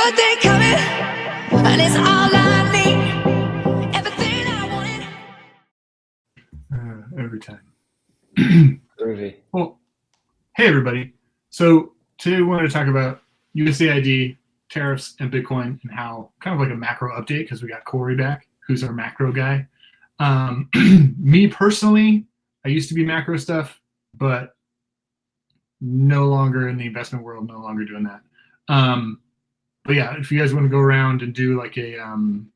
good thing coming, and it's all I need. Everything I wanted. Every time. Groovy. Well, hey everybody. So today we wanted to talk about USAID, tariffs, and Bitcoin, and how kind of like a macro update because we got Corey back, who's our macro guy. Me personally, I used to be macro stuff, but no longer in the investment world, no longer doing that. But yeah, if you guys want to go around and do like a, I don't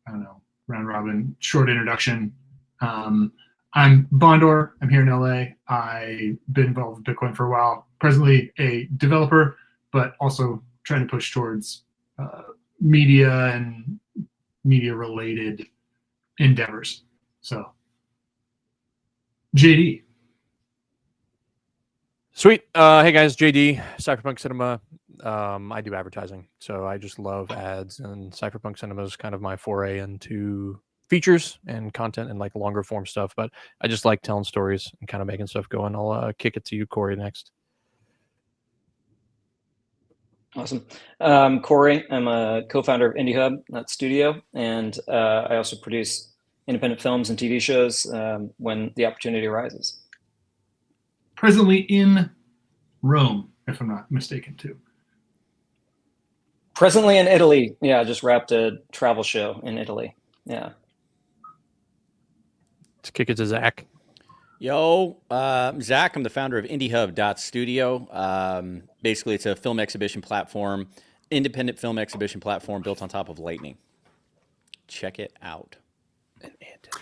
know, round robin short introduction. I'm Bondor. I'm here in LA. I've been involved with Bitcoin for a while. Presently a developer, but also trying to push towards media and media-related endeavors. So, JD. Sweet. Hey guys, JD, Cypherpunk Cinema. I do advertising, so I just love ads, and Cypherpunk Cinema is kind of my foray into features and content and like longer form stuff. But I just like telling stories and kind of making stuff go. And I'll kick it to you, Corey, next. Awesome. Corey, I'm a co-founder of IndieHub.studio, and I also produce independent films and TV shows when the opportunity arises. Presently in Rome, if I'm not mistaken, too. Presently in Italy. Yeah, I just wrapped a travel show in Italy. Yeah. Let's kick it to Zach. Yo, Zach, I'm the founder of IndieHub.studio. Basically, it's a film exhibition platform, independent film exhibition platform built on top of Lightning. Check it out. And Anton.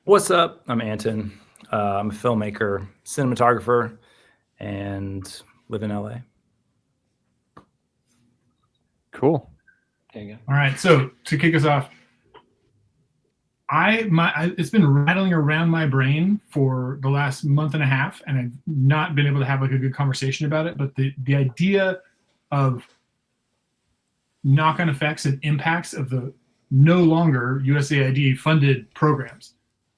What's up? I'm Anton. I'm a filmmaker, cinematographer, and live in LA. Cool. There you go. All right, so to kick us off, it's been rattling around my brain for the last month and a half, and I've not been able to have like a good conversation about it. But the idea of knock-on effects and impacts of the no longer USAID funded programs,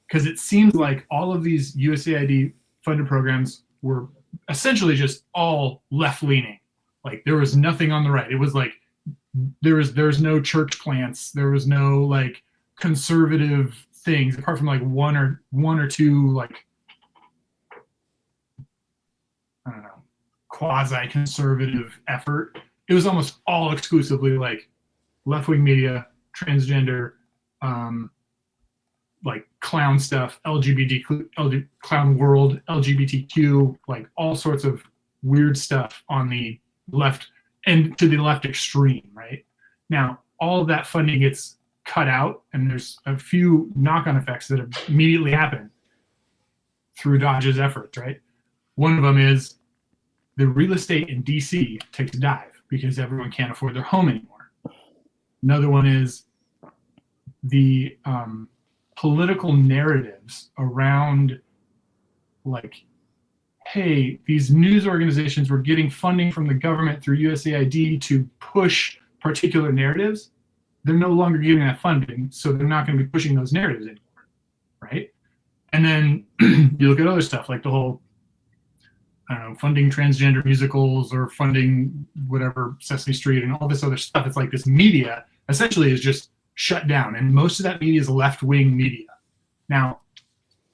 because it seems like all of these USAID funded programs were essentially just all left-leaning. Like there was nothing on the right. It was like there was no church plants. There was no like conservative things apart from like one or two like I don't know quasi-conservative effort. It was almost all exclusively like left-wing media, transgender, like clown stuff, clown world, LGBTQ, like all sorts of weird stuff on the left and to the left extreme, right? Now, all of that funding gets cut out, and there's a few knock-on effects that have immediately happened through Dodge's efforts, right? One of them is the real estate in DC takes a dive because everyone can't afford their home anymore. Another one is the political narratives around like, hey, these news organizations were getting funding from the government through USAID to push particular narratives. They're no longer getting that funding, so they're not going to be pushing those narratives anymore, right? And then you look at other stuff like the whole, I don't know, funding transgender musicals or funding whatever, Sesame Street and all this other stuff. It's like this media essentially is just shut down, and most of that media is left-wing media. Now,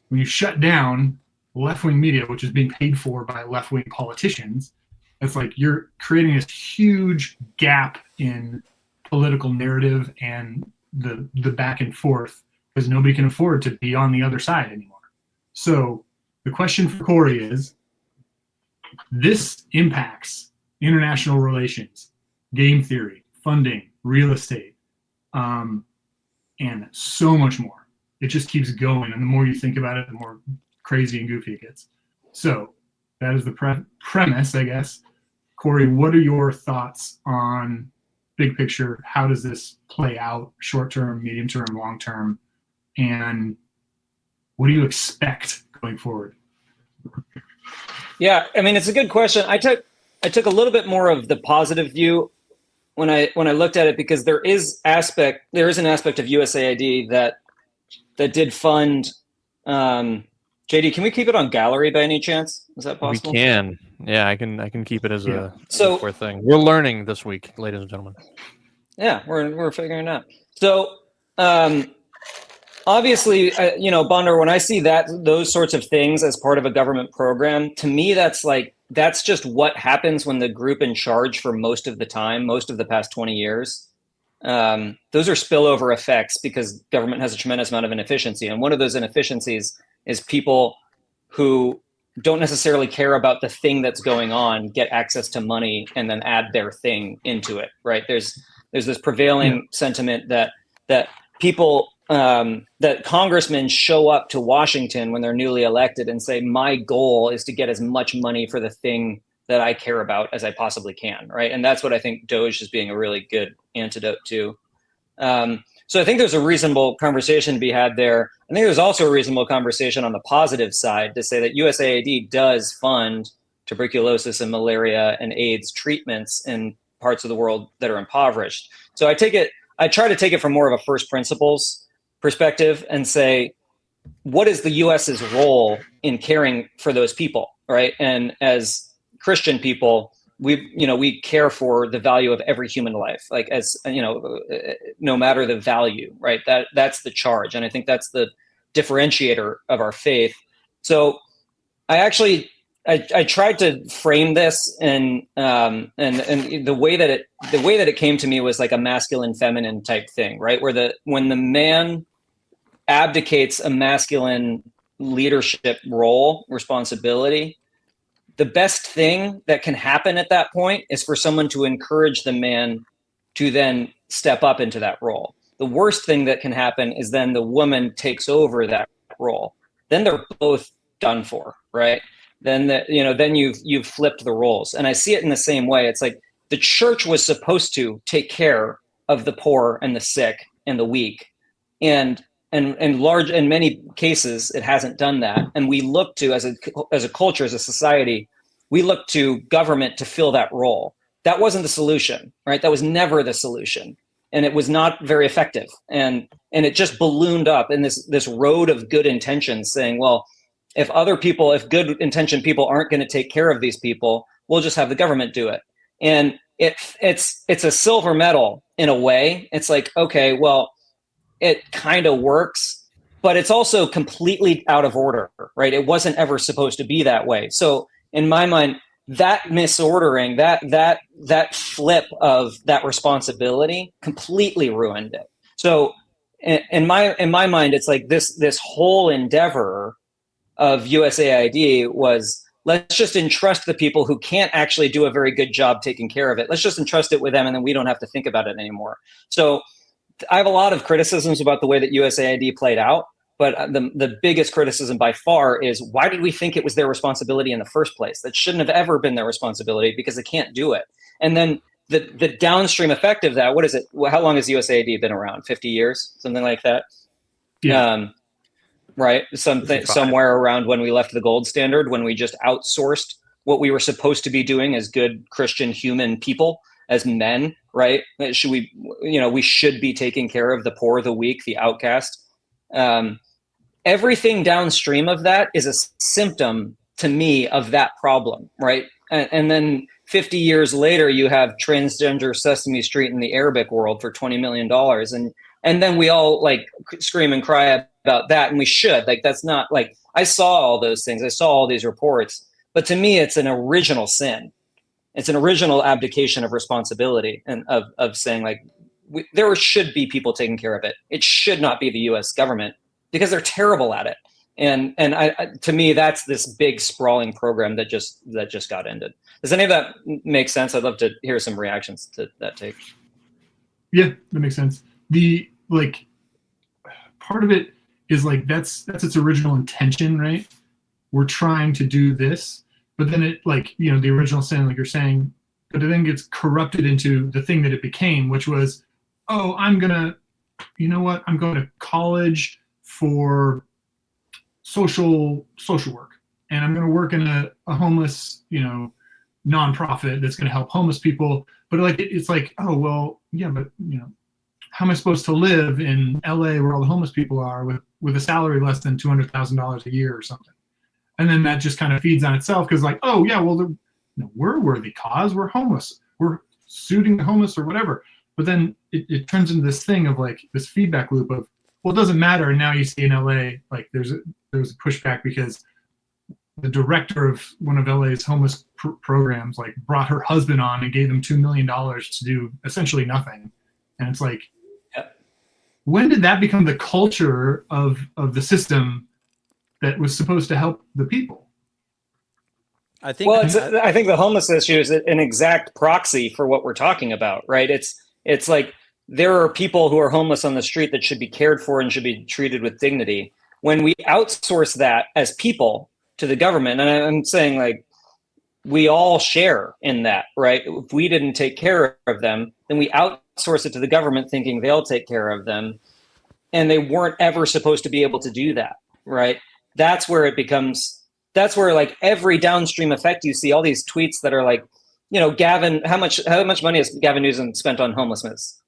when you shut down left-wing media, which is being paid for by left-wing politicians, it's like you're creating this huge gap in political narrative and the back and forth because nobody can afford to be on the other side anymore. So the question for Corey is, this impacts international relations, game theory, funding, real estate, and so much more. It just keeps going, and the more you think about it, the more crazy and goofy it gets. So that is the premise, I guess. Corey, what are your thoughts on big picture? How does this play out short term, medium term, long term? And what do you expect going forward? Yeah, I mean, it's a good question. I took a little bit more of the positive view when I looked at it, because there is an aspect of USAID that did fund JD, can we keep it on gallery by any chance? Is that possible? We can. Yeah, I can keep it as a So square thing. We're learning this week, ladies and gentlemen. yeah, we're figuring it out. So obviously, Bonder, when I see those sorts of things as part of a government program, to me, that's just what happens when the group in charge for most of the time, most of the past 20 years. Those are spillover effects because government has a tremendous amount of inefficiency. And one of those inefficiencies is people who don't necessarily care about the thing that's going on, get access to money and then add their thing into it, right? There's this prevailing sentiment that people, that congressmen show up to Washington when they're newly elected and say, my goal is to get as much money for the thing that I care about as I possibly can, right? And that's what I think Doge is being a really good antidote to. So I think there's a reasonable conversation to be had there. I think there's also a reasonable conversation on the positive side to say that USAID does fund tuberculosis and malaria and AIDS treatments in parts of the world that are impoverished. So I try to take it from more of a first principles perspective and say, what is the US's role in caring for those people, right? And as Christian people, we care for the value of every human life, like as no matter the value, right? That's the charge, and I think that's the differentiator of our faith. So I tried to frame this, and the way that it came to me was like a masculine feminine type thing, right? When the man abdicates a masculine leadership role, responsibility, the best thing that can happen at that point is for someone to encourage the man to then step up into that role. The worst thing that can happen is then the woman takes over that role. Then they're both done for, right? Then you've flipped the roles. And I see it in the same way. It's like the church was supposed to take care of the poor and the sick and the weak. And in many cases, it hasn't done that. And we look to, as a culture, as a society, we look to government to fill that role. That wasn't the solution, right? That was never the solution. And it was not very effective. And it just ballooned up in this road of good intentions saying, well, if good intentioned people aren't going to take care of these people, we'll just have the government do it. And it's a silver medal in a way. It's like, okay, well, it kind of works, but it's also completely out of order, right? It wasn't ever supposed to be that way. So in my mind, that misordering, that flip of that responsibility completely ruined it. So in my mind, it's like this whole endeavor of USAID was, let's just entrust the people who can't actually do a very good job taking care of it. Let's just entrust it with them, and then we don't have to think about it anymore. So I have a lot of criticisms about the way that USAID played out, but the biggest criticism by far is, why did we think it was their responsibility in the first place? That shouldn't have ever been their responsibility because they can't do it. And then the downstream effect of that, what is it? How long has USAID been around? 50 years? Something like that? Yeah. Right? Somewhere around when we left the gold standard, when we just outsourced what we were supposed to be doing as good Christian human people, as men, right? We should be taking care of the poor, the weak, the outcast. Everything downstream of that is a symptom to me of that problem, right? And then 50 years later, you have transgender Sesame Street in the Arabic world for $20 million. And then we all like scream and cry about that. And we should, like, that's not like, I saw all those things. I saw all these reports, but to me, it's an original sin. It's an original abdication of responsibility and of saying, like, there should be people taking care of it. It should not be the U.S. government because they're terrible at it. And to me, that's this big sprawling program that just got ended. Does any of that make sense? I'd love to hear some reactions to that take. Yeah, that makes sense. The part of it is like that's its original intention, right? We're trying to do this. But then it, the original sin, like you're saying, but it then gets corrupted into the thing that it became, which was, oh, I'm going to college for social work. And I'm going to work in a homeless, nonprofit that's going to help homeless people. But it's like, oh, well, yeah, but, how am I supposed to live in LA where all the homeless people are with a salary less than $200,000 a year or something? And then that just kind of feeds on itself because like, oh yeah, well, we're a worthy cause. We're homeless. We're suiting the homeless or whatever. But then it turns into this thing of like this feedback loop of, well, it doesn't matter. And now you see in LA, like there's a pushback because the director of one of LA's homeless programs like brought her husband on and gave him $2 million to do essentially nothing. And it's like, when did that become the culture of the system that was supposed to help the people? I think. Well, I think the homeless issue is an exact proxy for what we're talking about, right? It's like there are people who are homeless on the street that should be cared for and should be treated with dignity. When we outsource that as people to the government, and I'm saying like we all share in that, right? If we didn't take care of them, then we outsource it to the government thinking they'll take care of them. And they weren't ever supposed to be able to do that, right? That's where like every downstream effect you see, all these tweets that are like, you know, Gavin, how much money has Gavin Newsom spent on homelessness?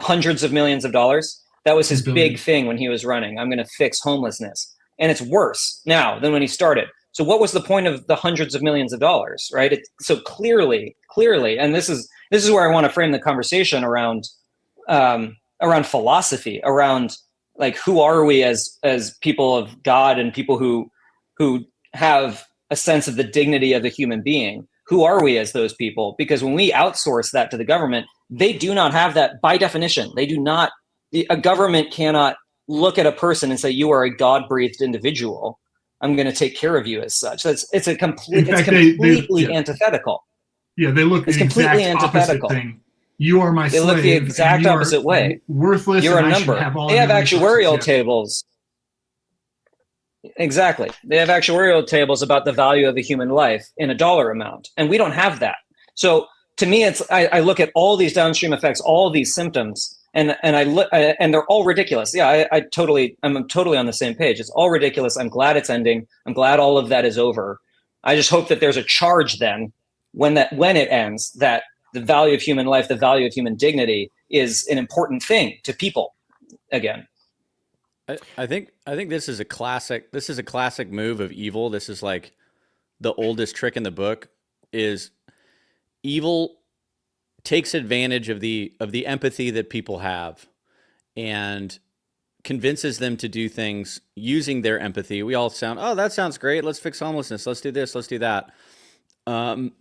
Hundreds of millions of dollars. That was his big thing when he was running. I'm going to fix homelessness. And it's worse now than when he started. So what was the point of the hundreds of millions of dollars, right? So clearly, and this is where I want to frame the conversation around philosophy, around like who are we as people of God and people who have a sense of the dignity of the human being. Who are we as those people? Because when we outsource that to the government, they do not have that by definition. They do not. A government cannot look at a person and say you are a God-breathed individual. I'm going to take care of you as such. It's completely antithetical. Yeah, they look it's the completely exact antithetical. opposite thing. You are my slave. They look the exact opposite way. Worthless. You're a and number. I should have all They have your actuarial resources. tables. Exactly. They have actuarial tables about the value of a human life in a dollar amount, and we don't have that. So to me, I look at all these downstream effects, all these symptoms, and I look, and they're all ridiculous. Yeah, I'm totally on the same page. It's all ridiculous. I'm glad it's ending. I'm glad all of that is over. I just hope that there's a charge then when it ends, that the value of human life, the value of human dignity is an important thing to people again. I think this is a classic move of evil. This is like the oldest trick in the book. Is evil takes advantage of the empathy that people have and convinces them to do things using their empathy. We all sound, oh, that sounds great. Let's fix homelessness. Let's do this. Let's do that. And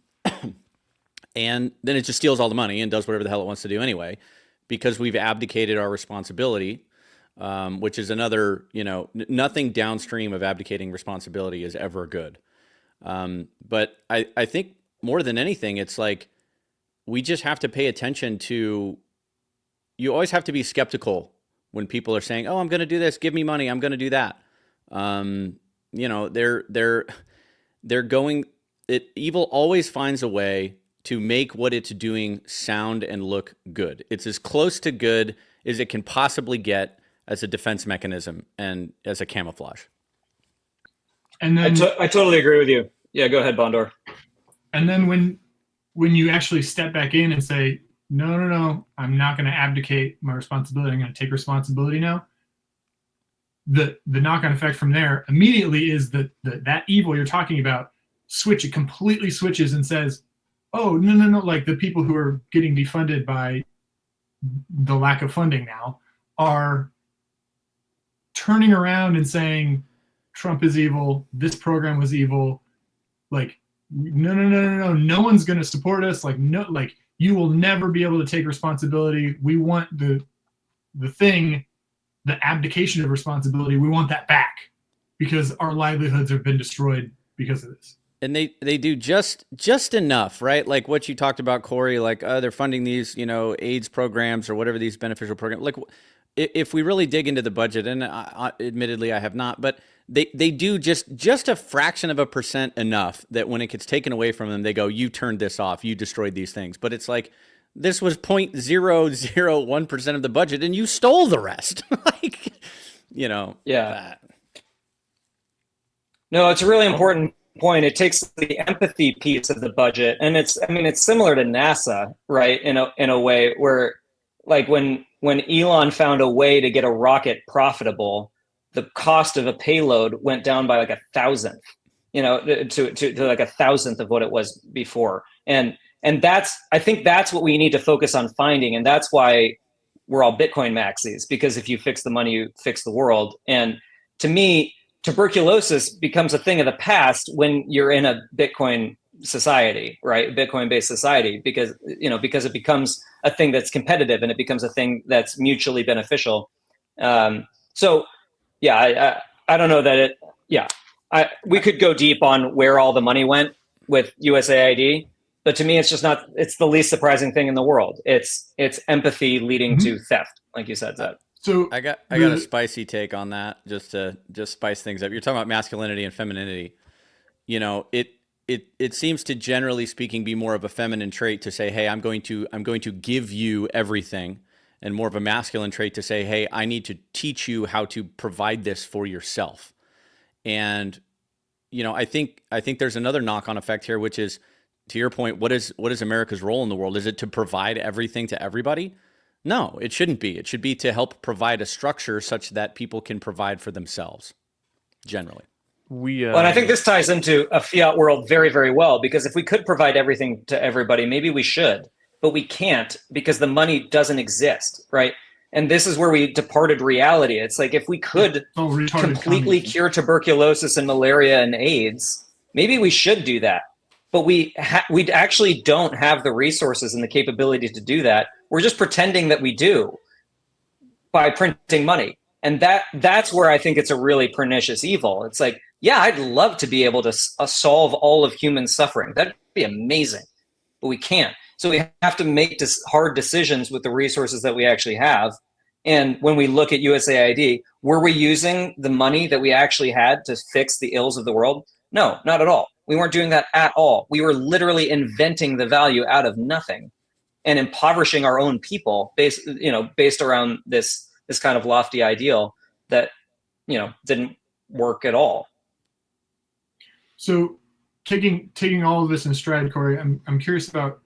then it just steals all the money and does whatever the hell it wants to do anyway, because we've abdicated our responsibility. Which is another, nothing downstream of abdicating responsibility is ever good. But I think more than anything, it's like we just have to pay attention to, you always have to be skeptical when people are saying, oh, I'm going to do this, give me money, I'm going to do that. Evil always finds a way to make what it's doing sound and look good. It's as close to good as it can possibly get as a defense mechanism and as a camouflage. And then I totally agree with you. Yeah, go ahead, Bondor. And then when you actually step back in and say, no, I'm not going to abdicate my responsibility. I'm going to take responsibility now. The knock-on effect from there immediately is that evil you're talking about it completely switches and says, oh, no, like the people who are getting defunded by the lack of funding now are turning around and saying Trump is evil, this program was evil, like no one's going to support us, like no, like you will never be able to take responsibility. We want the abdication of responsibility, we want that back because our livelihoods have been destroyed because of this. And they do just enough, right? Like what you talked about, Corey, like they're funding these, AIDS programs or whatever, these beneficial programs. Like if we really dig into the budget, and admittedly I have not, but they do just a fraction of a percent enough that when it gets taken away from them, they go, you turned this off, you destroyed these things. But it's like, this was 0.001% of the budget and you stole the rest. Like, Yeah. That. No, it's a really important point. It takes the empathy piece of the budget, and it's similar to NASA, right? In a way where, like when Elon found a way to get a rocket profitable, the cost of a payload went down by like 1,000th. to like 1,000th of what it was before. And I think that's what we need to focus on finding. And that's why we're all Bitcoin maxis, because if you fix the money, you fix the world. And to me, tuberculosis becomes a thing of the past when you're in a Bitcoin society, right? Bitcoin-based society, because it becomes a thing that's competitive and it becomes a thing that's mutually beneficial. So yeah, I don't know that it, yeah, we could go deep on where all the money went with USAID, but to me, it's just not, it's the least surprising thing in the world. It's empathy leading to theft, like you said, Zed. So I got a spicy take on that, just to spice things up. You're talking about masculinity and femininity. You know, it seems to, generally speaking, be more of a feminine trait to say, hey, I'm going to give you everything, and more of a masculine trait to say, hey, I need to teach you how to provide this for yourself. And I think there's another knock-on effect here, which is, to your point, what is America's role in the world? Is it to provide everything to everybody? No, it shouldn't be. It should be to help provide a structure such that people can provide for themselves, generally. Well, and I think this ties into a fiat world very, very well, because if we could provide everything to everybody, maybe we should, but we can't because the money doesn't exist, right? And this is where we departed reality. It's like, if we could completely cure tuberculosis and malaria and AIDS, maybe we should do that. But we actually don't have the resources and the capability to do that. We're just pretending that we do by printing money. And that's where I think it's a really pernicious evil. It's like, yeah, I'd love to be able to solve all of human suffering. That'd be amazing, but we can't. So we have to make hard decisions with the resources that we actually have. And when we look at USAID, were we using the money that we actually had to fix the ills of the world? No, not at all. We weren't doing that at all. We were literally inventing the value out of nothing and impoverishing our own people based around this kind of lofty ideal that, didn't work at all. So taking all of this in stride, Corey, I'm curious about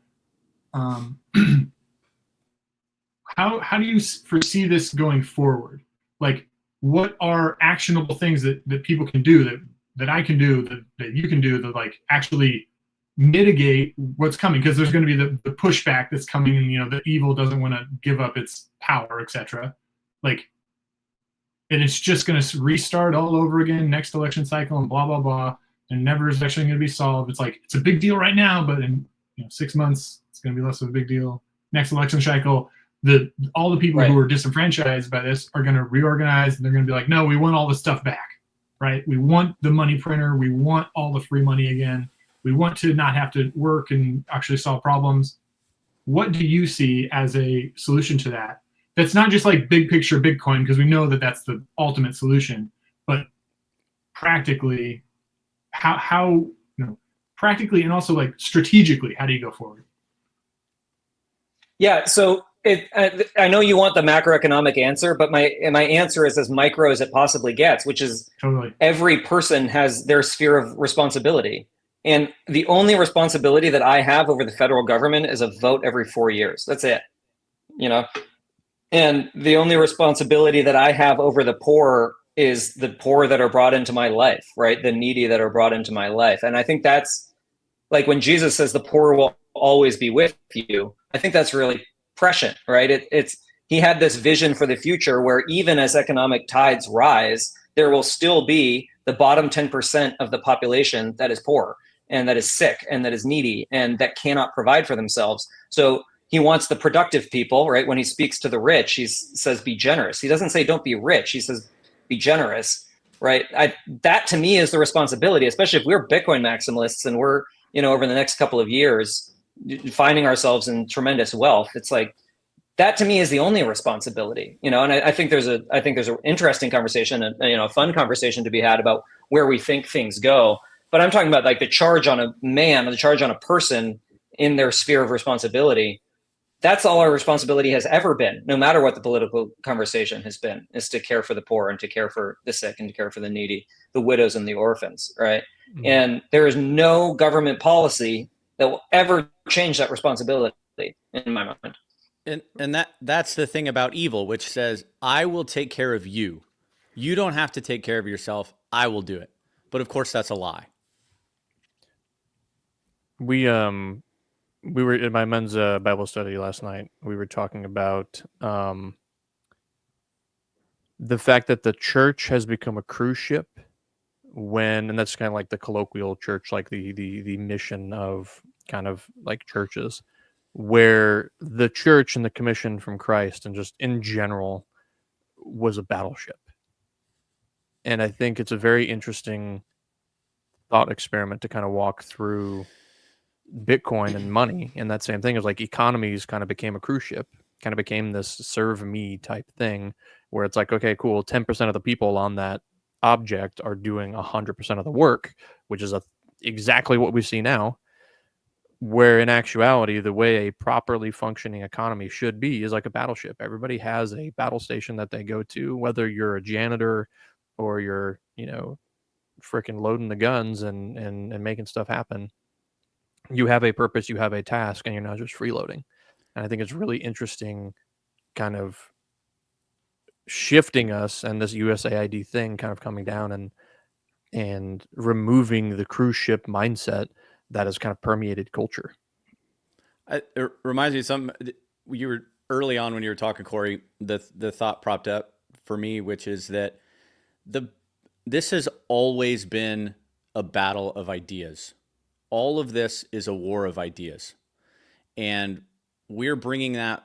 how do you foresee this going forward? Like, what are actionable things that people can do, that I can do, that you can do, that like actually mitigate what's coming? Because there's going to be the pushback that's coming, and the evil doesn't want to give up its power, etc. Like, and it's just going to restart all over again next election cycle, and blah blah blah, and never is actually going to be solved. It's like, it's a big deal right now, but in 6 months it's going to be less of a big deal. Next election cycle, all the people who are disenfranchised by this are going to reorganize, and they're going to be like, no, we want all the stuff back, right? We want the money printer. We want all the free money again. We want to not have to work and actually solve problems. What do you see as a solution to that? That's not just like big picture Bitcoin, because we know that that's the ultimate solution, but practically, how practically, and also like strategically, how do you go forward? Yeah, so I know you want the macroeconomic answer, but my answer is as micro as it possibly gets, which is totally every person has their sphere of responsibility. And the only responsibility that I have over the federal government is a vote every 4 years. That's it. And the only responsibility that I have over the poor is the poor that are brought into my life, right? The needy that are brought into my life. And I think that's like when Jesus says the poor will always be with you. I think that's really prescient, right? He had this vision for the future where even as economic tides rise, there will still be the bottom 10% of the population that is poor and that is sick and that is needy and that cannot provide for themselves. So he wants the productive people, right? When he speaks to the rich, he says, be generous. He doesn't say, don't be rich. He says, be generous, right? That to me is the responsibility, especially if we're Bitcoin maximalists and we're, over the next couple of years, finding ourselves in tremendous wealth. It's like, that to me is the only responsibility, and I think there's an interesting conversation, and a fun conversation to be had about where we think things go. But I'm talking about like the charge on a man, the charge on a person in their sphere of responsibility. That's all our responsibility has ever been, no matter what the political conversation has been, is to care for the poor and to care for the sick and to care for the needy, the widows and the orphans, right? Mm-hmm. And there is no government policy that will ever change that responsibility in my mind. And that's the thing about evil, which says, I will take care of you. You don't have to take care of yourself. I will do it. But of course, that's a lie. We were in my men's Bible study last night. We were talking about the fact that the church has become a cruise ship and that's kind of like the colloquial church, like the mission of kind of like churches, where the church and the commission from Christ and just in general was a battleship. And I think it's a very interesting thought experiment to kind of walk through Bitcoin and money. And that same thing is like economies kind of became a cruise ship, kind of became this serve me type thing where it's like, okay, cool. 10% of the people on that object are doing 100% of the work, which is exactly what we see now. Where in actuality, the way a properly functioning economy should be is like a battleship. Everybody has a battle station that they go to, whether you're a janitor or you're, freaking loading the guns and making stuff happen. You have a purpose, you have a task, and you're not just freeloading. And I think it's really interesting kind of shifting us and this USAID thing kind of coming down and removing the cruise ship mindset that has kind of permeated culture. It reminds me of something you were early on when you were talking, Corey, the thought propped up for me, which is that this has always been a battle of ideas. All of this is a war of ideas. And we're bringing that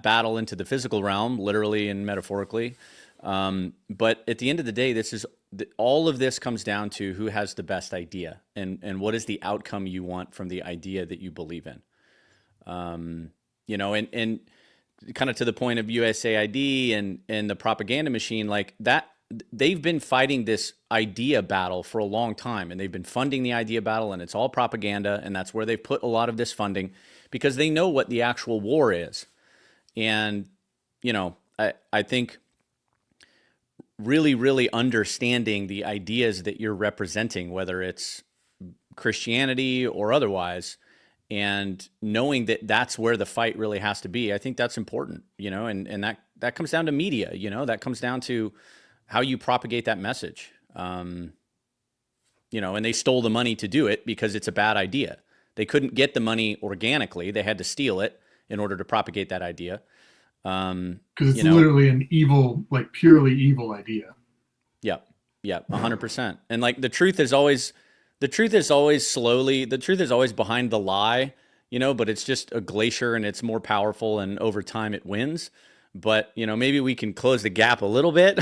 battle into the physical realm, literally and metaphorically. But at the end of the day, all of this comes down to who has the best idea and what is the outcome you want from the idea that you believe in. And kind of to the point of USAID and the propaganda machine, like that, they've been fighting this idea battle for a long time, and they've been funding the idea battle, and it's all propaganda, and that's where they've put a lot of this funding because they know what the actual war is. And, I think really, really understanding the ideas that you're representing, whether it's Christianity or otherwise, and knowing that that's where the fight really has to be, I think that's important, and that comes down to media, that comes down to how you propagate that message. And they stole the money to do it because it's a bad idea. They couldn't get the money organically. They had to steal it in order to propagate that idea. Because it's literally an evil, like purely evil idea. Yeah, 100%. And like the truth is always behind the lie, but it's just a glacier and it's more powerful and over time it wins. But, maybe we can close the gap a little bit.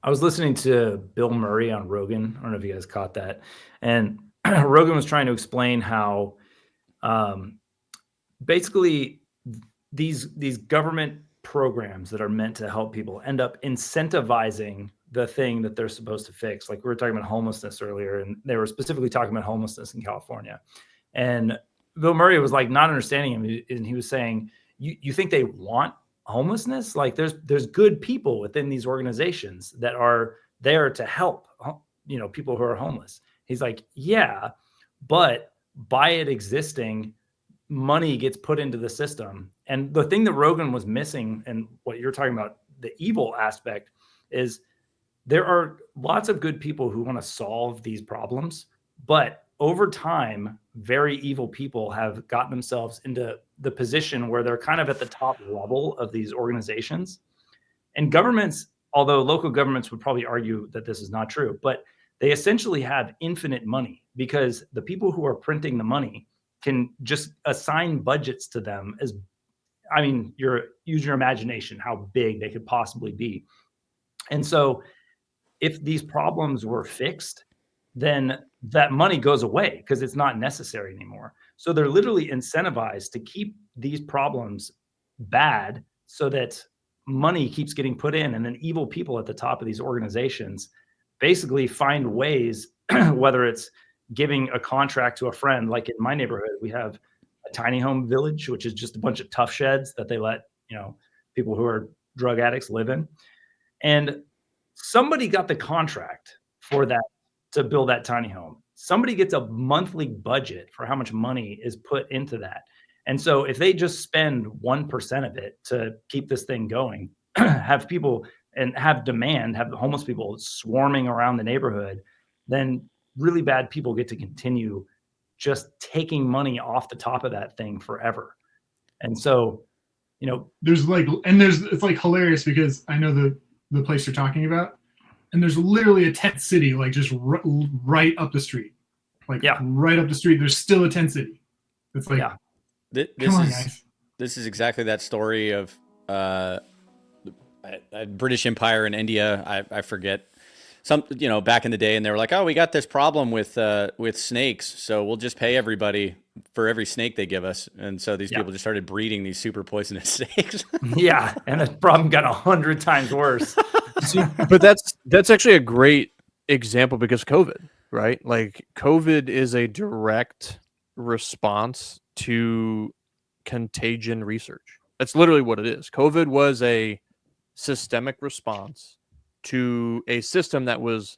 I was listening to Bill Murray on Rogan. I don't know if you guys caught that. And Rogan was trying to explain how basically these government programs that are meant to help people end up incentivizing the thing that they're supposed to fix. Like we were talking about homelessness earlier, and they were specifically talking about homelessness in California. And Bill Murray was like not understanding him. And he was saying, you think they want homelessness? Like there's good people within these organizations that are there to help, people who are homeless. He's like, yeah, but by it existing, money gets put into the system. And the thing that Rogan was missing, and what you're talking about, the evil aspect, is there are lots of good people who want to solve these problems, but over time, very evil people have gotten themselves into the position where they're kind of at the top level of these organizations. And governments, although local governments would probably argue that this is not true, but they essentially have infinite money because the people who are printing the money can just assign budgets to them use your imagination, how big they could possibly be. And so if these problems were fixed, then that money goes away because it's not necessary anymore. So they're literally incentivized to keep these problems bad so that money keeps getting put in. And then evil people at the top of these organizations basically find ways, whether it's giving a contract to a friend. Like in my neighborhood, we have a tiny home village, which is just a bunch of tough sheds that they let, people who are drug addicts live in. And somebody got the contract for that to build that tiny home. Somebody gets a monthly budget for how much money is put into that. And so if they just spend 1% of it to keep this thing going, have people and have demand, have the homeless people swarming around the neighborhood, then really bad people get to continue just taking money off the top of that thing forever. And so, you know, it's like hilarious because I know the place you're talking about, and there's literally a tent city like just right up the street, like right up the street. There's still a tent city. It's like, this is exactly that story of British Empire in India. I forget back in the day, and they were like, oh, we got this problem with snakes, so we'll just pay everybody for every snake they give us. And so these people just started breeding these super poisonous snakes. Yeah. And the problem got 100 times worse. But that's actually a great example because COVID, right? Like COVID is a direct response to contagion research. That's literally what it is. COVID was a systemic response to a system that was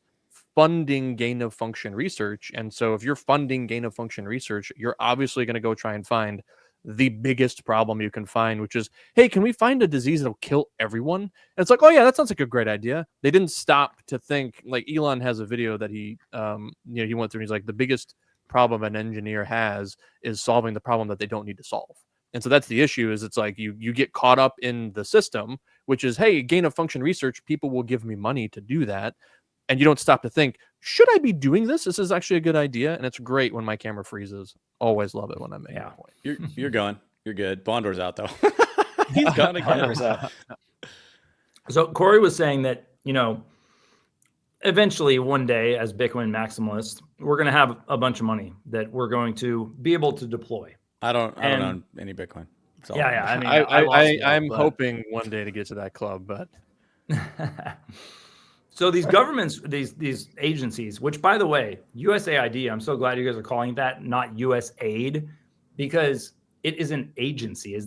funding gain of function research. And so if you're funding gain of function research, you're obviously going to go try and find the biggest problem you can find, which is, hey, can we find a disease that'll kill everyone? And it's like, oh yeah, that sounds like a great idea. They didn't stop to think. Like Elon has a video that he went through and he's like, the biggest problem an engineer has is solving the problem that they don't need to solve. And so that's the issue, is it's like you get caught up in the system, which is, hey, gain of function research, people will give me money to do that. And you don't stop to think, should I be doing this? This is actually a good idea. And it's great when my camera freezes. Always love it when I'm making a point. You're going. You're good. Bondor's out, though. He's gone again. So Corey was saying that, eventually one day as Bitcoin maximalists, we're going to have a bunch of money that we're going to be able to deploy. I don't own any Bitcoin. Yeah. I mean, I'm hoping one day to get to that club, but... So these governments, these agencies, which by the way, USAID, I'm so glad you guys are calling it that, not USAID, because it is an agency, was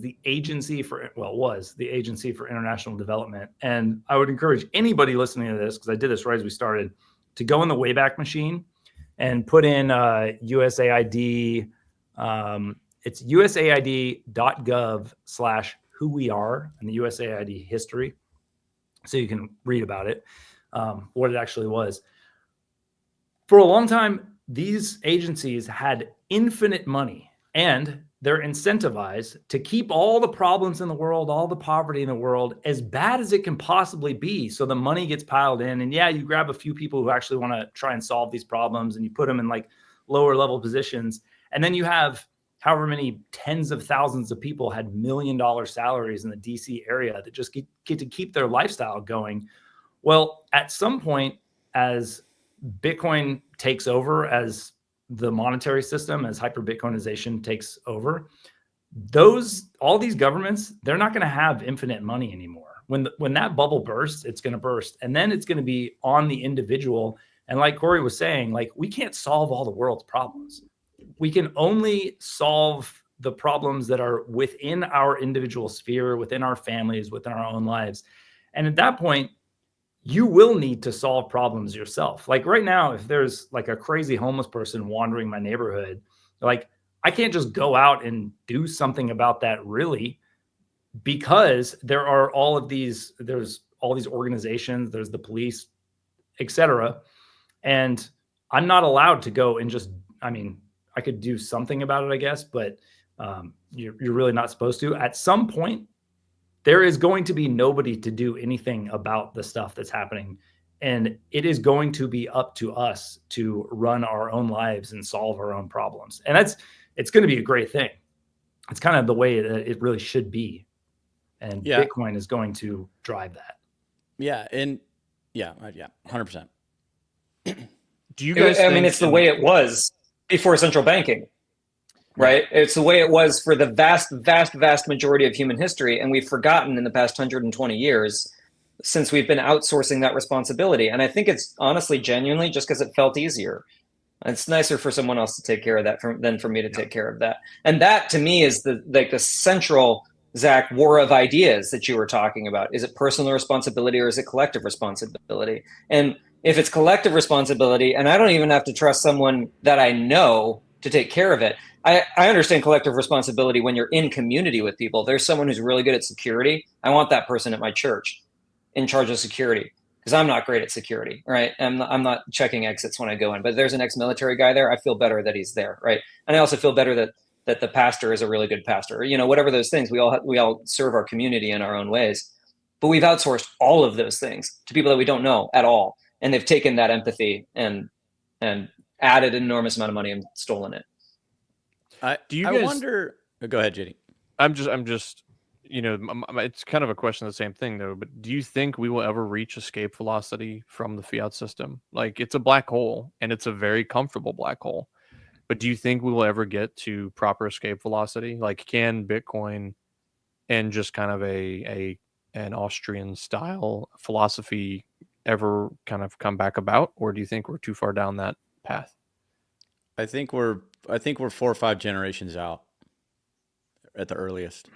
the Agency for International Development. And I would encourage anybody listening to this, because I did this right as we started, to go in the Wayback Machine and put in USAID. It's usaid.gov/whoweare and the USAID history. So you can read about it. What it actually was. For a long time, these agencies had infinite money, and they're incentivized to keep all the problems in the world, all the poverty in the world, as bad as it can possibly be. So the money gets piled in, and you grab a few people who actually want to try and solve these problems, and you put them in like lower level positions. And then you have however many tens of thousands of people had $1 million salaries in the DC area that just get to keep their lifestyle going. Well, at some point, as Bitcoin takes over as the monetary system, as hyper-Bitcoinization takes over, all these governments, they're not going to have infinite money anymore. When that bubble bursts, it's going to burst. And then it's going to be on the individual. And like Corey was saying, like, we can't solve all the world's problems. We can only solve the problems that are within our individual sphere, within our families, within our own lives. And at that point, you will need to solve problems yourself. Like right now, if there's like a crazy homeless person wandering my neighborhood, like I can't just go out and do something about that really, because there's all these organizations, there's the police, etc. And I'm not allowed to go and I could do something about it, I guess, but you're really not supposed to. At some point, there is going to be nobody to do anything about the stuff that's happening. And it is going to be up to us to run our own lives and solve our own problems. And it's going to be a great thing. It's kind of the way it really should be. And Bitcoin is going to drive that. Yeah. And 100%. Do you guys it's the way it was before central banking. Right. It's the way it was for the vast, vast, vast majority of human history. And we've forgotten in the past 120 years since we've been outsourcing that responsibility. And I think it's honestly, genuinely just because it felt easier. It's nicer for someone else to take care of that than for me to take care of that. And that to me is the central, Zach, war of ideas that you were talking about. Is it personal responsibility or is it collective responsibility? And if it's collective responsibility, and I don't even have to trust someone that I know to take care of it. I understand collective responsibility when you're in community with people. There's someone who's really good at security. I want that person at my church in charge of security. because I'm not great at security, right? I'm not checking exits when I go in, but there's an ex-military guy there. I feel better that he's there, right? And I also feel better that the pastor is a really good pastor. You know, whatever those things, we all serve our community in our own ways. But we've outsourced all of those things to people that we don't know at all, and they've taken that empathy and added an enormous amount of money and stolen it. Do you I guys wonder? Go ahead, JD. I'm just, it's kind of a question of the same thing though. But do you think we will ever reach escape velocity from the fiat system? Like, it's a black hole, and it's a very comfortable black hole. But do you think we will ever get to proper escape velocity? Like, can Bitcoin and just kind of an Austrian style philosophy ever kind of come back about, or do you think we're too far down that path? I think we're 4 or 5 generations out at the earliest.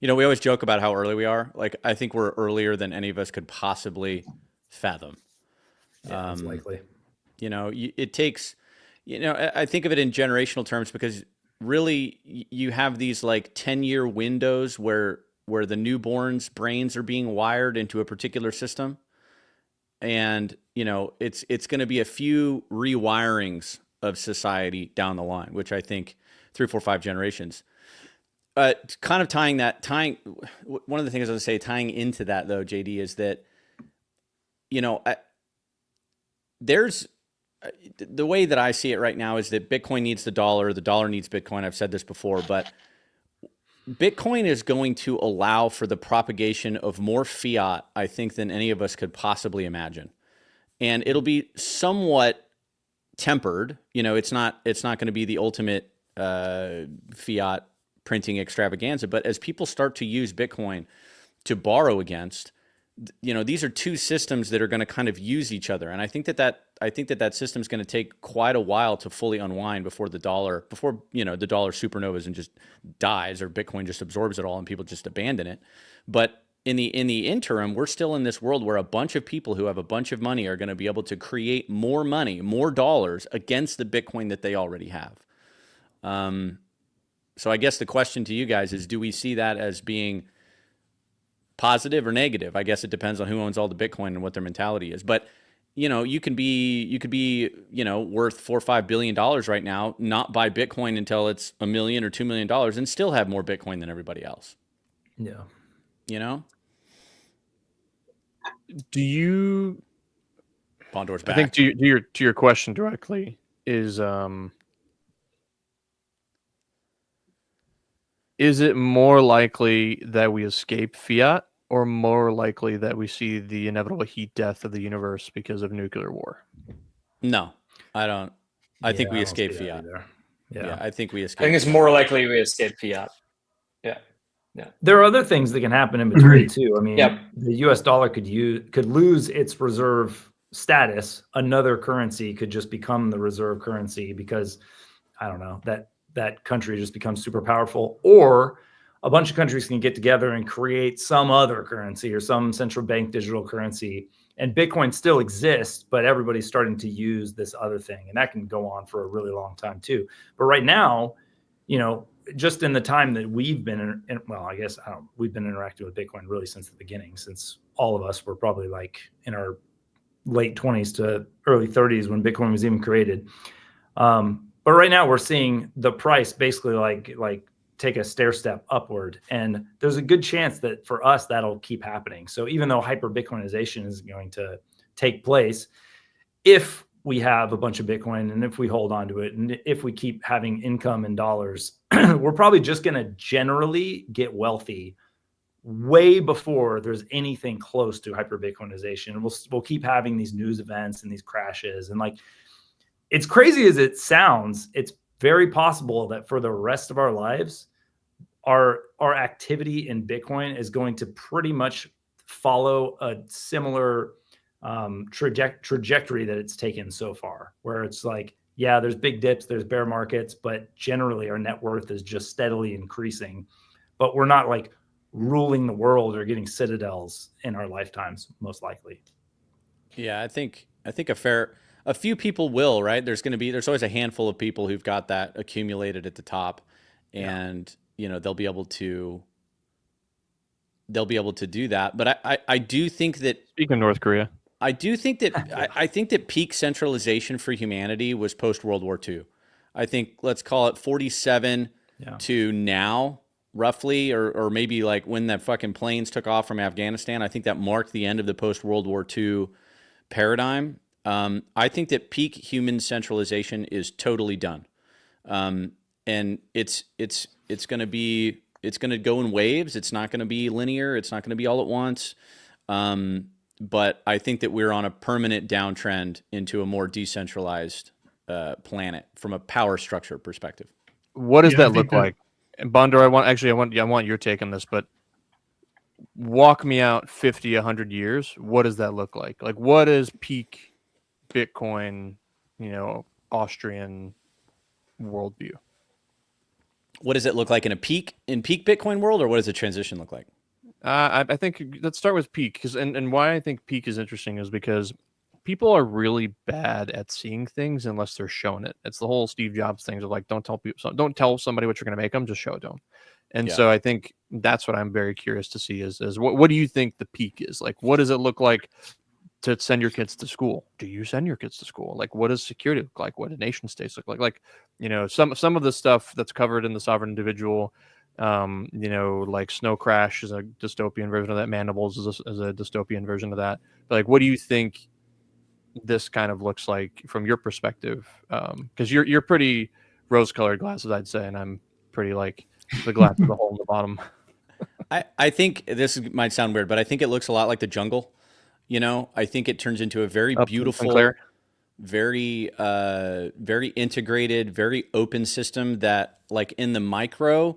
You know, we always joke about how early we are. Like, I think we're earlier than any of us could possibly fathom. Yeah, that's likely. You know, it takes, I think of it in generational terms, because really you have these like 10-year windows where the newborns' brains are being wired into a particular system. And, it's going to be a few rewirings of society down the line, which I think 3, 4, 5 generations. Kind of tying one of the things I was going to say, tying into that though, JD, is that, there's the way that I see it right now is that Bitcoin needs the dollar needs Bitcoin. I've said this before, but Bitcoin is going to allow for the propagation of more fiat, I think, than any of us could possibly imagine. And it'll be somewhat tempered. It's not going to be the ultimate fiat printing extravaganza, but as people start to use Bitcoin to borrow against, these are two systems that are going to kind of use each other. And I think that system is going to take quite a while to fully unwind before the dollar supernovas and just dies, or Bitcoin just absorbs it all and people just abandon it. But in the interim, we're still in this world where a bunch of people who have a bunch of money are going to be able to create more money, more dollars against the Bitcoin that they already have. So I guess the question to you guys is, do we see that as being positive or negative? I guess it depends on who owns all the Bitcoin and what their mentality is. But, you could be, worth $4 or $5 billion right now, not buy Bitcoin until it's $1 million or $2 million, and still have more Bitcoin than everybody else. Yeah. Do you? Bondor's back. I think to your question directly is it more likely that we escape fiat, or more likely that we see the inevitable heat death of the universe because of nuclear war? No, I don't. I think we escape see that fiat. either. Yeah, I think we escape. I think it's fiat. more likely we escape fiat. Yeah. There are other things that can happen in between Agreed. too. I mean, Yep. the US dollar could lose its reserve status. Another currency could just become the reserve currency because, I don't know, that country just becomes super powerful, or a bunch of countries can get together and create some other currency or some central bank digital currency. And Bitcoin still exists, but everybody's starting to use this other thing. And that can go on for a really long time too. But right now, just in the time that we've been we've been interacting with Bitcoin really since the beginning, since all of us were probably like in our late 20s to early 30s when Bitcoin was even created. But right now we're seeing the price basically like take a stair step upward. And there's a good chance that for us, that'll keep happening. So even though hyper Bitcoinization is going to take place, if we have a bunch of Bitcoin and if we hold on to it, and if we keep having income in dollars, we're probably just going to generally get wealthy way before there's anything close to hyper Bitcoinization. We'll keep having these news events and these crashes. And like, it's crazy as it sounds, it's very possible that for the rest of our lives, our activity in Bitcoin is going to pretty much follow a similar trajectory that it's taken so far, where it's like, yeah, there's big dips, there's bear markets, but generally our net worth is just steadily increasing. But we're not like ruling the world or getting citadels in our lifetimes, most likely. Yeah, I think a few people will, right? There's always a handful of people who've got that accumulated at the top, and they'll be able to they'll be able to do that. But I do think that Speaking of North Korea, I do think that I think that peak centralization for humanity was post World War II. I think let's call it 47 to now, roughly, or maybe like when that fucking planes took off from Afghanistan. I think that marked the end of the post World War II paradigm. I think that peak human centralization is totally done, and it's going to go in waves. It's not going to be linear. It's not going to be all at once. But I think that we're on a permanent downtrend into a more decentralized planet from a power structure perspective. what does Yeah, I that think look that- like? And Bonder, I want your take on this, but walk me out 50, 100 years. What does that look like? Like, what is peak Bitcoin, Austrian worldview? What does it look like in peak Bitcoin world, or what does the transition look like? I think let's start with peak, and why I think peak is interesting is because people are really bad at seeing things unless they're shown it. It's the whole Steve Jobs thing of like, don't tell somebody what you're going to make them, just show it to them. And so I think that's what I'm very curious to see is what do you think the peak is? Like, what does it look like to send your kids to school? Do you send your kids to school? Like, what does security look like? What do nation states look like? Like, some of the stuff that's covered in the Sovereign Individual, like Snow Crash is a dystopian version of that. Mandibles is a dystopian version of that. But like, what do you think this kind of looks like from your perspective? Because you're pretty rose-colored glasses, I'd say, and I'm pretty like the glass with a hole in the bottom. I think this might sound weird, but I think it looks a lot like the jungle. I think it turns into a very beautiful, very very integrated, very open system that, like, in the micro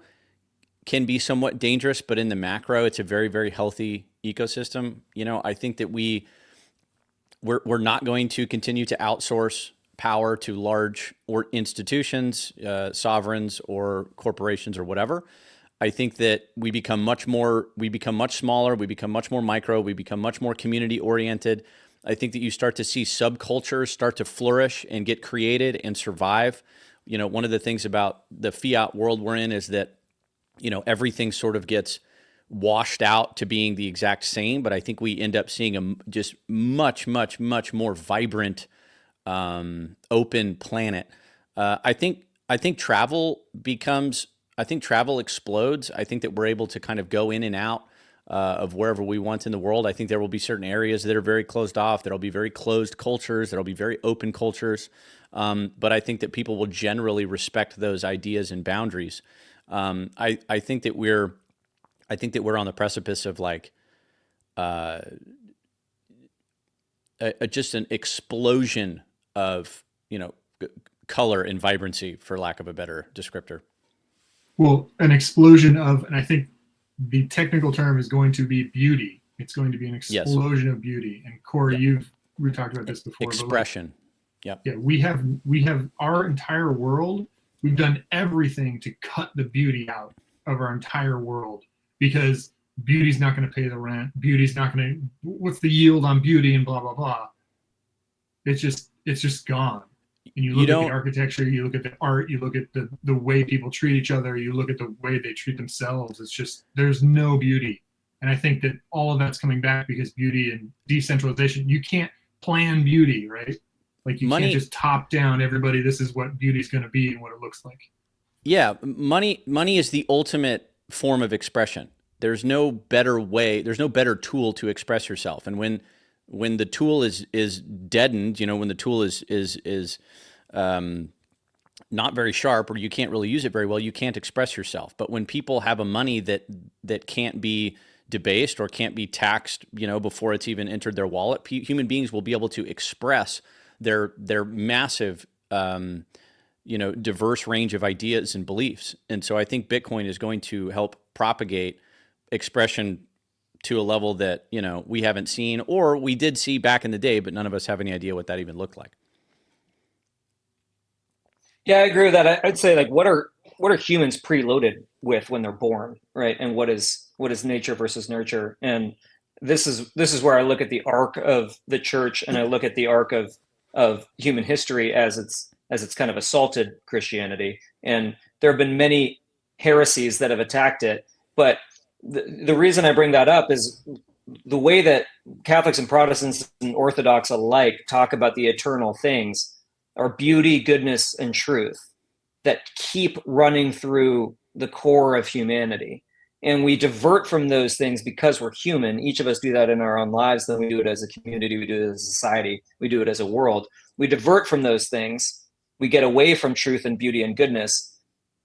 can be somewhat dangerous, but in the macro, it's a very, very healthy ecosystem. I think that we're not going to continue to outsource power to large or institutions, sovereigns or corporations or whatever. I think that we become much smaller, we become much more micro, we become much more community oriented. I think that you start to see subcultures start to flourish and get created and survive. One of the things about the fiat world we're in is that, everything sort of gets washed out to being the exact same, but I think we end up seeing a just much, much, much more vibrant, open planet. I think travel explodes. I think that we're able to kind of go in and out of wherever we want in the world. I think there will be certain areas that are very closed off. There'll be very closed cultures. There'll be very open cultures. But I think that people will generally respect those ideas and boundaries. I think that we're on the precipice of like just an explosion of color and vibrancy, for lack of a better descriptor. Well, an explosion of, and I think the technical term is going to be beauty. It's going to be an explosion of beauty. And Corey, we talked about this before. Expression. Yeah, we have our entire world. We've done everything to cut the beauty out of our entire world because beauty's not going to pay the rent. Beauty's not going to. What's the yield on beauty and blah blah blah. It's just gone. And you look at the architecture, you look at the art, you look at the way people treat each other, you look at the way they treat themselves. It's just, there's no beauty. And I think that all of that's coming back because beauty and decentralization, you can't plan beauty, right? Like you can't just top down everybody, this is what beauty is going to be and what it looks like. Yeah, money is the ultimate form of expression. There's no better way, there's no better tool to express yourself. And when the tool is deadened, when the tool is not very sharp, or you can't really use it very well, you can't express yourself. But when people have a money that can't be debased or can't be taxed, before it's even entered their wallet, human beings will be able to express their massive, diverse range of ideas and beliefs. And so I think Bitcoin is going to help propagate expression to a level that, we haven't seen, or we did see back in the day, but none of us have any idea what that even looked like. Yeah, I agree with that. I'd say, like, what are humans preloaded with when they're born, right? And what is nature versus nurture? And this is where I look at the arc of the church, and I look at the arc of human history as it's kind of assaulted Christianity. And there have been many heresies that have attacked it, but the reason I bring that up is the way that Catholics and Protestants and Orthodox alike talk about the eternal things are beauty, goodness, and truth that keep running through the core of humanity. And we divert from those things because we're human. Each of us do that in our own lives. Then we do it as a community. We do it as a society. We do it as a world. We divert from those things. We get away from truth and beauty and goodness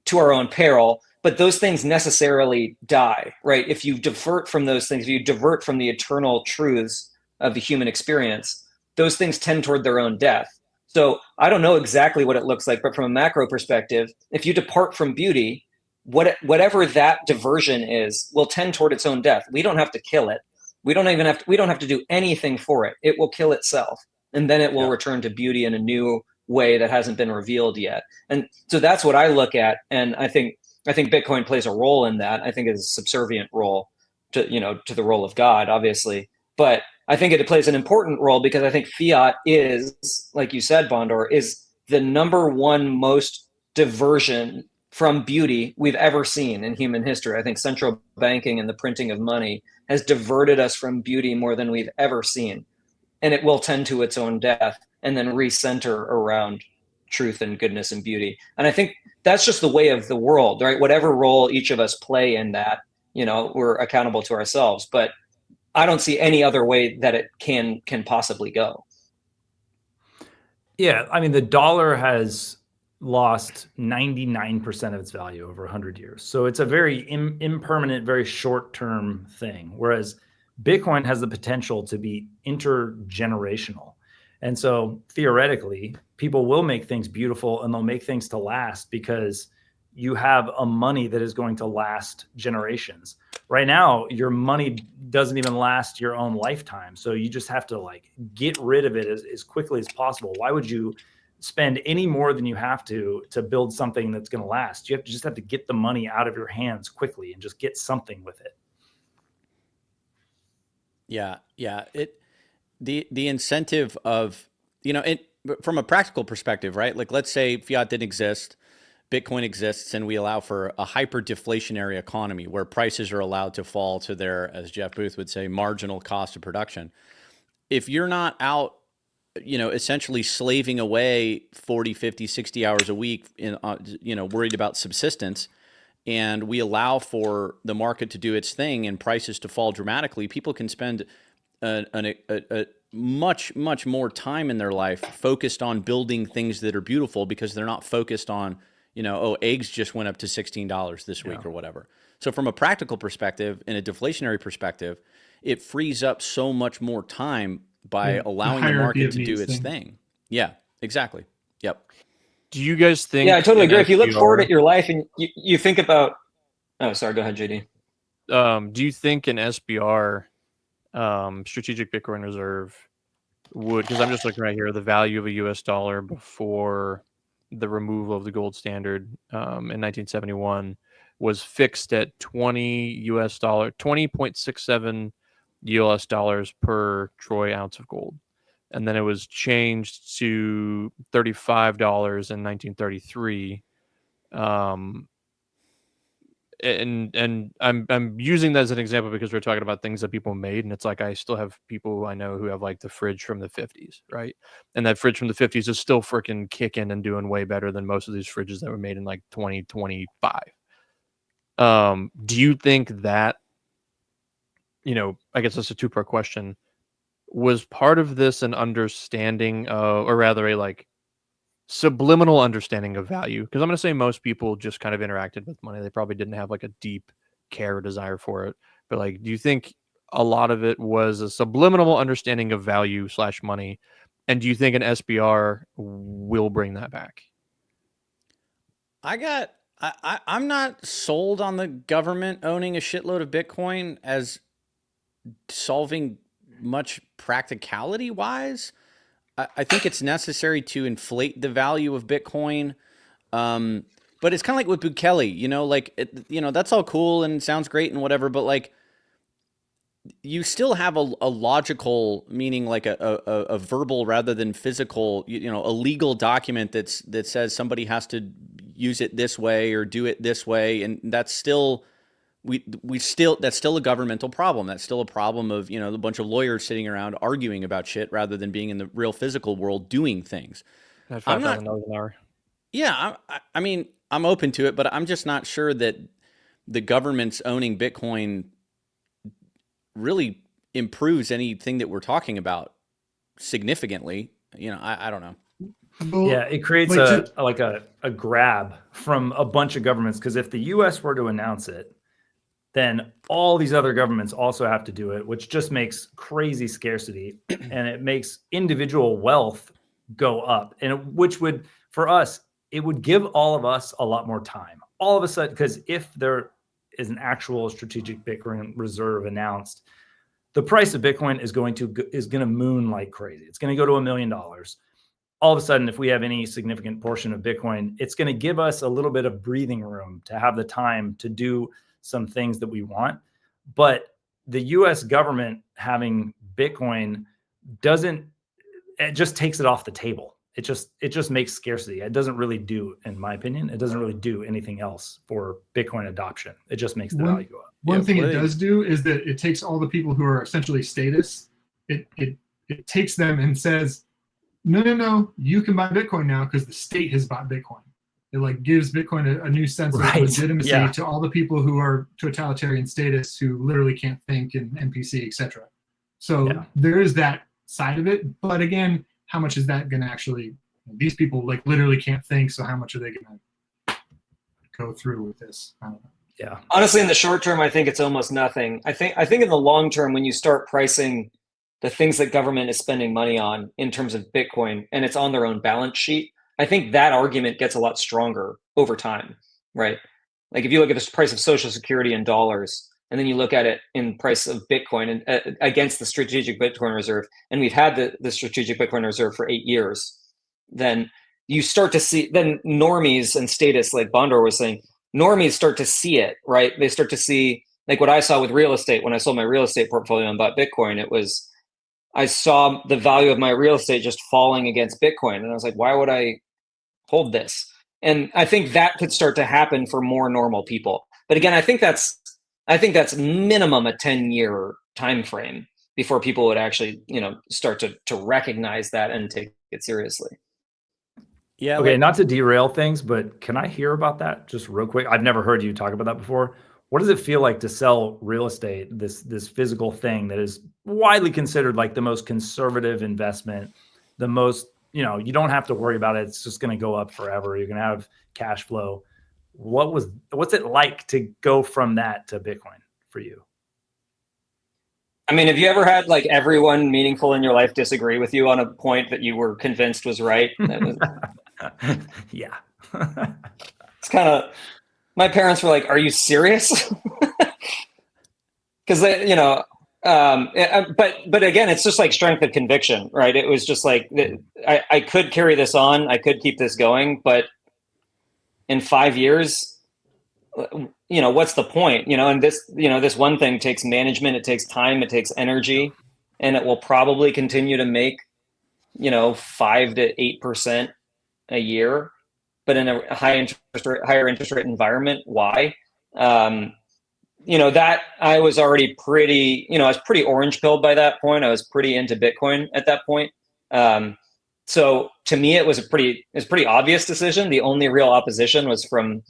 to our own peril. But those things necessarily die, right? If you divert from those things, if you divert from the eternal truths of the human experience, those things tend toward their own death. So I don't know exactly what it looks like, but from a macro perspective, if you depart from beauty, whatever that diversion is will tend toward its own death. We don't have to kill it. We don't have to do anything for it. It will kill itself. And then it will return to beauty in a new way that hasn't been revealed yet. And so that's what I look at. And I think Bitcoin plays a role in that. I think it's a subservient role to the role of God, obviously. But I think it plays an important role because I think fiat is, like you said, Bondor, is the number one most diversion from beauty we've ever seen in human history. I think central banking and the printing of money has diverted us from beauty more than we've ever seen. And it will tend to its own death and then recenter around truth and goodness and beauty. And I think that's just the way of the world, right? Whatever role each of us play in that, we're accountable to ourselves. But I don't see any other way that it can possibly go. Yeah, I mean, the dollar has lost 99% of its value over 100 years. So it's a very impermanent, very short-term thing, whereas Bitcoin has the potential to be intergenerational. And so theoretically, people will make things beautiful and they'll make things to last because you have a money that is going to last generations. Right now, your money doesn't even last your own lifetime. So you just have to get rid of it as quickly as possible. Why would you spend any more than you have to build something that's going to last? You just have to get the money out of your hands quickly and just get something with it. Yeah. The incentive of, from a practical perspective, right? Like, let's say fiat didn't exist, Bitcoin exists, and we allow for a hyper deflationary economy where prices are allowed to fall to their, as Jeff Booth would say, marginal cost of production. If you're not out, essentially slaving away 40, 50, 60 hours a week in, worried about subsistence, and we allow for the market to do its thing and prices to fall dramatically, people can spend a much more time in their life focused on building things that are beautiful because they're not focused on, eggs just went up to $16 this week or whatever. So from a practical perspective and a deflationary perspective, it frees up so much more time by allowing the market to do its thing. Yeah, exactly. Yep. Do you guys think? Yeah, I totally agree. If you look forward at your life and you think about, oh, sorry, go ahead, JD. Do you think an SBR, strategic Bitcoin reserve, would, because I'm just looking right here, the value of a US dollar before the removal of the gold standard in 1971 was fixed at $20.67 US dollars per troy ounce of gold. And then it was changed to $35 in 1933. And I'm using that as an example because we're talking about things that people made, and it's like I still have people I know who have like the fridge from the 50s, right? And that fridge from the 50s is still freaking kicking and doing way better than most of these fridges that were made in like 2025. Do you think that, I guess that's a two-part question. Was part of this an understanding of, or rather a subliminal understanding of value? Because I'm going to say most people just kind of interacted with money. They probably didn't have like a deep care or desire for it. But do you think a lot of it was a subliminal understanding of value / money? And do you think an SBR will bring that back? I'm not sold on the government owning a shitload of Bitcoin as solving much practicality wise. I think it's necessary to inflate the value of Bitcoin. But it's kind of like with Bukele, that's all cool and sounds great and whatever, but you still have a logical meaning, like a verbal rather than physical, a legal document that says somebody has to use it this way or do it this way. And that's still that's still a governmental problem. That's still a problem of, a bunch of lawyers sitting around arguing about shit rather than being in the real physical world doing things. At I'm not, $5,000 an hour. yeah, I mean, I'm open to it, but I'm just not sure that the government's owning Bitcoin really improves anything that we're talking about significantly. I don't know. Well, Yeah, it creates like, a grab from a bunch of governments, because if the US were to announce it, then all these other governments also have to do it, which just makes crazy scarcity and it makes individual wealth go up. And which would, for us, it would give all of us a lot more time. All of a sudden, because if there is an actual strategic Bitcoin reserve announced, the price of Bitcoin is going to moon like crazy. It's going to go to $1 million. All of a sudden, if we have any significant portion of Bitcoin, it's going to give us a little bit of breathing room to have the time to do some things that we want. But the US government having Bitcoin it just takes it off the table. It just makes scarcity. It doesn't really do, in my opinion, it doesn't really do anything else for Bitcoin adoption. It just makes the value go up. One thing it does do is that it takes all the people who are essentially status, it takes them and says, no, you can buy Bitcoin now because the state has bought Bitcoin. It like gives Bitcoin a new sense of legitimacy to all the people who are totalitarian status who literally can't think and NPC, etc. So there is that side of it. But again, how much is that going to actually, these people like literally can't think. So how much are they going to go through with this? I don't know. Yeah. Honestly, in the short term, I think it's almost nothing. I think in the long term, when you start pricing the things that government is spending money on in terms of Bitcoin and it's on their own balance sheet, I think that argument gets a lot stronger over time, right? Like if you look at the price of Social Security in dollars, and then you look at it in price of Bitcoin and against the strategic Bitcoin reserve, and we've had the strategic Bitcoin reserve for 8 years, then you start to see, then normies and status, like Bondor was saying, normies start to see it, right? They start to see, like what I saw with real estate when I sold my real estate portfolio and bought Bitcoin, I saw the value of my real estate just falling against Bitcoin. And I was like, why would I hold this? And I think that could start to happen for more normal people. But again, I think that's minimum a 10-year time frame before people would actually, start to recognize that and take it seriously. Yeah. Okay, not to derail things, but can I hear about that just real quick? I've never heard you talk about that before. What does it feel like to sell real estate, this physical thing that is widely considered like the most conservative investment, the most, you don't have to worry about it. It's just going to go up forever. You're going to have cash flow. What's it like to go from that to Bitcoin for you? I mean, have you ever had like everyone meaningful in your life disagree with you on a point that you were convinced was right? Yeah. It's kind of, my parents were like, are you serious? Because they, but again, it's just like strength of conviction, right? It was just like, I could carry this on, I could keep this going, but in 5 years, what's the point? And this one thing takes management, it takes time, it takes energy, and it will probably continue to make, 5 to 8% a year, but in a higher interest rate environment. Why? That I was already pretty, I was pretty orange pilled by that point. I was pretty into Bitcoin at that point. So to me, it was a pretty obvious decision. The only real opposition was from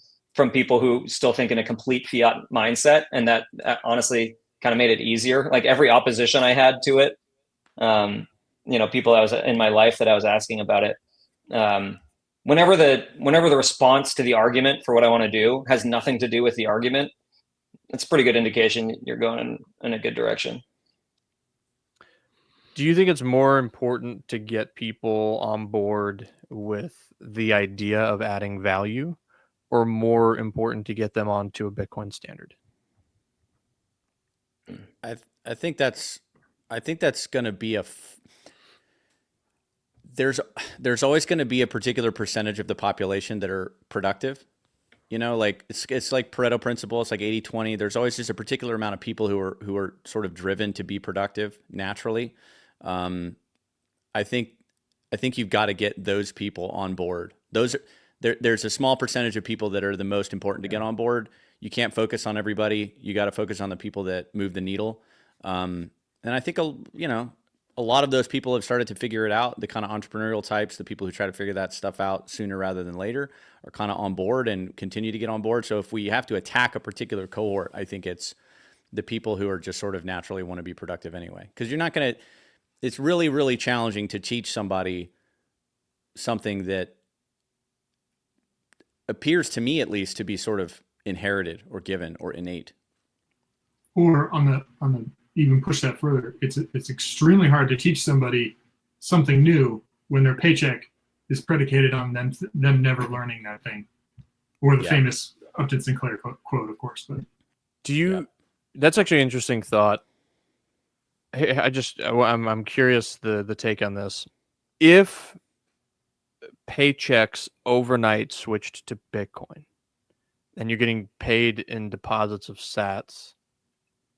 people who still think in a complete fiat mindset. And that honestly kind of made it easier. Like every opposition I had to it, people that was in my life that I was asking about it, whenever the response to the argument for what I want to do has nothing to do with the argument, it's a pretty good indication you're going in a good direction. Do you think it's more important to get people on board with the idea of adding value, or more important to get them onto a Bitcoin standard? I think that's going to be there's always going to be a particular percentage of the population that are productive. Like it's like Pareto principle. It's like 80-20. There's always just a particular amount of people who are sort of driven to be productive naturally. I think you've got to get those people on board. There's a small percentage of people that are the most important to get on board. you can't focus on everybody. You got to focus on the people that move the needle. And I think, you know, a lot of those people have started to figure it out. The kind of entrepreneurial types, the people who try to figure that stuff out sooner rather than later, are kind of on board and continue to get on board. So if we have to attack a particular cohort, I think it's the people who are just sort of naturally want to be productive anyway. Because you're not going to, it's really, really challenging to teach somebody something that appears to me, at least, to be sort of inherited or given or innate. Or on the even push that further, it's extremely hard to teach somebody something new when their paycheck is predicated on them never learning that thing, or the famous Upton Sinclair quote, of course. But do you? That's actually an interesting thought. Hey, I'm curious the take on this. If paychecks overnight switched to Bitcoin, and you're getting paid in deposits of sats,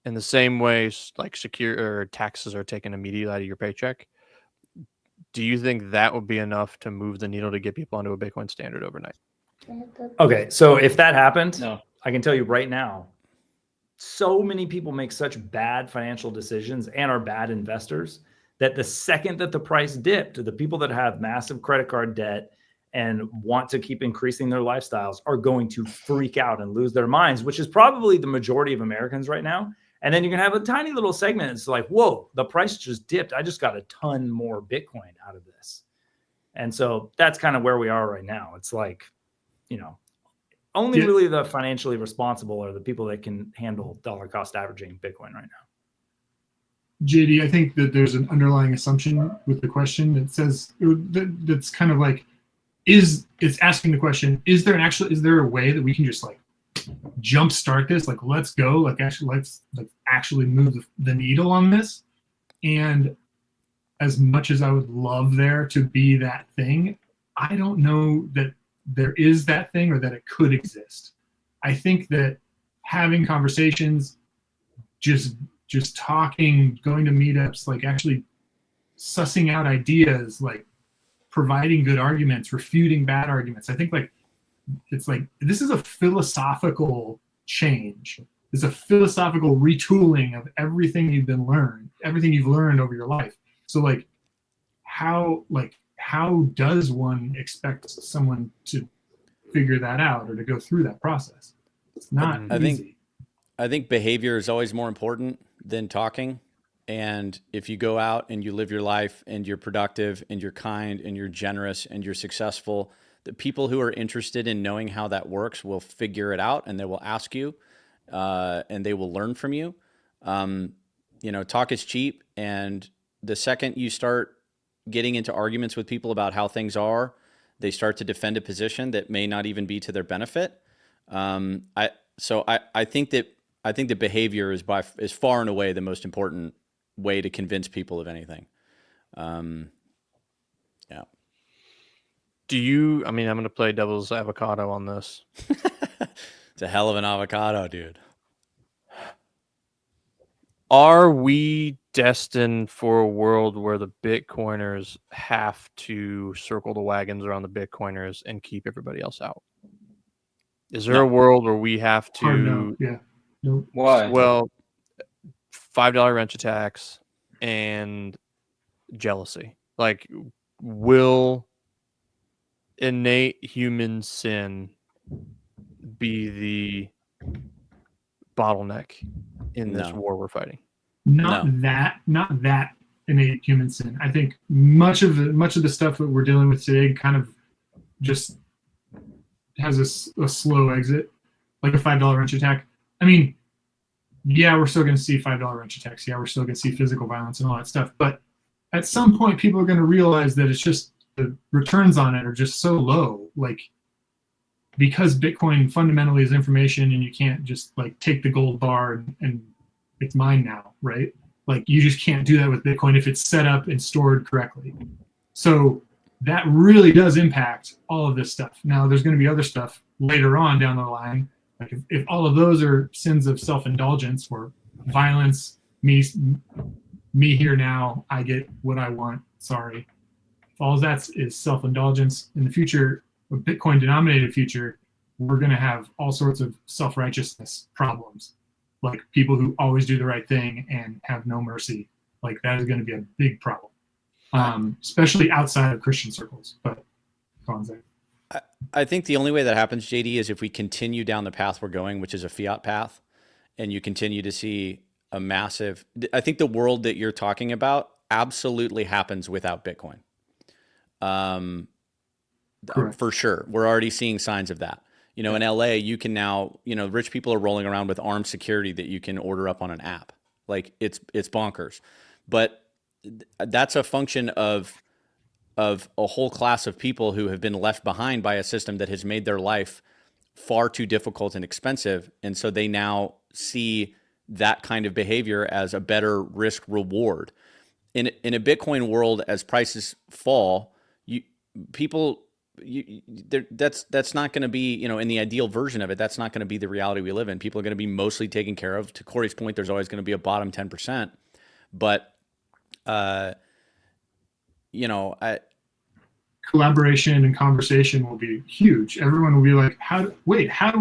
in the same way like secure or taxes are taken immediately out of your paycheck, do you think that would be enough to move the needle to get people onto a Bitcoin standard overnight? Okay, so if that happened, No. I can tell you right now, so many people make such bad financial decisions and are bad investors that the second that the price dipped, the people that have massive credit card debt and want to keep increasing their lifestyles are going to freak out and lose their minds, which is probably the majority of Americans right now. And then you can have a tiny little segment. It's like, whoa, the price just dipped. I just got a ton more Bitcoin out of this. And so that's kind of where we are right now. It's like, you know, only really the financially responsible are the people that can handle dollar cost averaging Bitcoin right now. JD, I think that there's an underlying assumption with the question that says that's kind of like, it's asking the question, is there a way that we can just like jumpstart this? Like, let's go, like let's actually move the needle on this. And as much as I would love there to be that thing, I don't know that there is that thing or that it could exist. I think that having conversations, just talking, going to meetups, like actually sussing out ideas, like providing good arguments, refuting bad arguments. I think like it's like this is a philosophical change. It's a philosophical retooling of everything you've learned over your life. So like how does one expect someone to figure that out or to go through that process? It's not easy. I think behavior is always more important than talking. And if you go out and you live your life and you're productive and you're kind and you're generous and you're successful, the people who are interested in knowing how that works will figure it out and they will ask you and they will learn from you. Talk is cheap. And the second you start getting into arguments with people about how things are, they start to defend a position that may not even be to their benefit. I think that behavior is far and away the most important way to convince people of anything. Yeah. I'm going to play devil's avocado on this. It's a hell of an avocado, dude. Are we destined for a world where the Bitcoiners have to circle the wagons around the Bitcoiners and keep everybody else out? Is there a world where we have to? No. Yeah. Nope. Why? Well, $5 rent tax and jealousy. Like, will innate human sin be the bottleneck in this war we're fighting? Not that innate human sin. I think much of the stuff that we're dealing with today kind of just has a slow exit, like a $5 rent attack. I mean, yeah, we're still going to see $5 rent attacks. Yeah, we're still going to see physical violence and all that stuff. But at some point, people are going to realize that it's just the returns on it are just so low. Like, because Bitcoin fundamentally is information, and you can't just like take the gold bar and it's mine now, right? Like, you just can't do that with Bitcoin if it's set up and stored correctly. So that really does impact all of this stuff. Now, there's going to be other stuff later on down the line. Like if all of those are sins of self-indulgence or violence, me here now, I get what I want, sorry. If all of that is self-indulgence in the future, a Bitcoin-denominated future, we're going to have all sorts of self-righteousness problems, like people who always do the right thing and have no mercy. Like that is going to be a big problem, especially outside of Christian circles. But go on, Zach. I think the only way that happens, JD, is if we continue down the path we're going, which is a fiat path, and you continue to see a massive. I think the world that you're talking about absolutely happens without Bitcoin. For sure, we're already seeing signs of that. You know, in LA, you can now, you know, rich people are rolling around with armed security that you can order up on an app. Like it's bonkers, but that's a function of a whole class of people who have been left behind by a system that has made their life far too difficult and expensive. And so they now see that kind of behavior as a better risk reward. In a Bitcoin world, as prices fall, that's not going to be, you know, in the ideal version of it, that's not going to be the reality we live in. People are going to be mostly taken care of. To Corey's point, there's always going to be a bottom 10%, but you know, collaboration and conversation will be huge. Everyone will be like, how can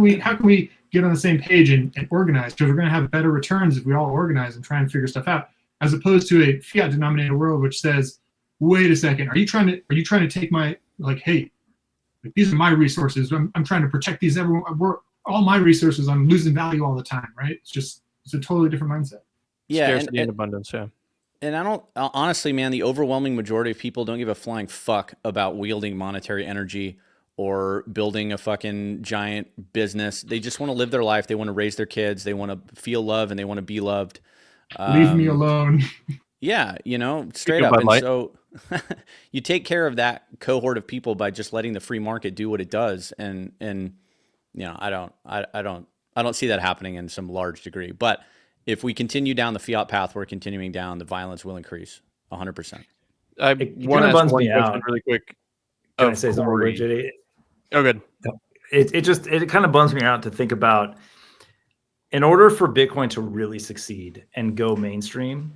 we get on the same page and organize? Because we're going to have better returns if we all organize and try and figure stuff out, as opposed to a fiat denominated world, which says, wait a second, are you trying to take my, like, hey, like, these are my resources. I'm trying to protect these. All my resources, I'm losing value all the time, right? It's a totally different mindset. Yeah. Scarcity and abundance. Yeah. And I don't, honestly, man, the overwhelming majority of people don't give a flying fuck about wielding monetary energy or building a fucking giant business. They just want to live their life. They want to raise their kids. They want to feel love and they want to be loved. Leave me alone. Yeah, you know, straight up. And so you take care of that cohort of people by just letting the free market do what it does. And you know, I don't see that happening in some large degree. But if we continue down the fiat path we're continuing down, the violence will increase 100%. I want to ask one question really quick. Can I say something real quick, JD? Oh, good. It kind of bums me out to think about, in order for Bitcoin to really succeed and go mainstream,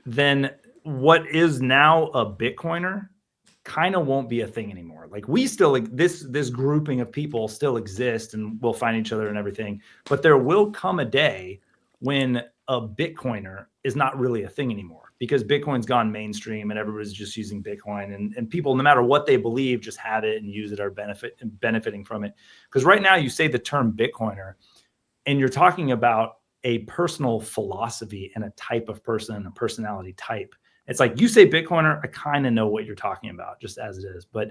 then what is now a Bitcoiner kind of won't be a thing anymore. Like we still, this grouping of people still exist and we'll find each other and everything, but there will come a day when a Bitcoiner is not really a thing anymore, because Bitcoin's gone mainstream and everybody's just using Bitcoin, and people, no matter what they believe, just have it and use it, are benefiting from it. Because right now you say the term Bitcoiner and you're talking about a personal philosophy and a type of person and a personality type. It's like you say Bitcoiner, I kind of know what you're talking about just as it is. But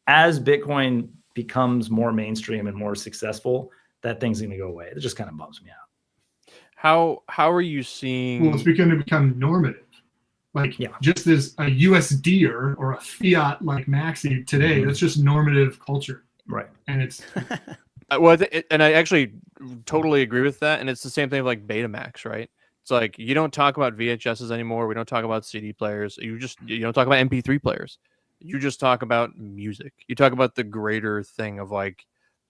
as Bitcoin becomes more mainstream and more successful, that thing's going to go away. It just kind of bums me out. How are you seeing? Well, it's going to become normative. Like, just as a USD or a fiat like Maxi today, that's just normative culture. Right. And it's... Well, and I actually totally agree with that. And it's the same thing with like Betamax, right? It's like, you don't talk about VHSs anymore. We don't talk about CD players. You don't talk about MP3 players. You just talk about music. You talk about the greater thing of like,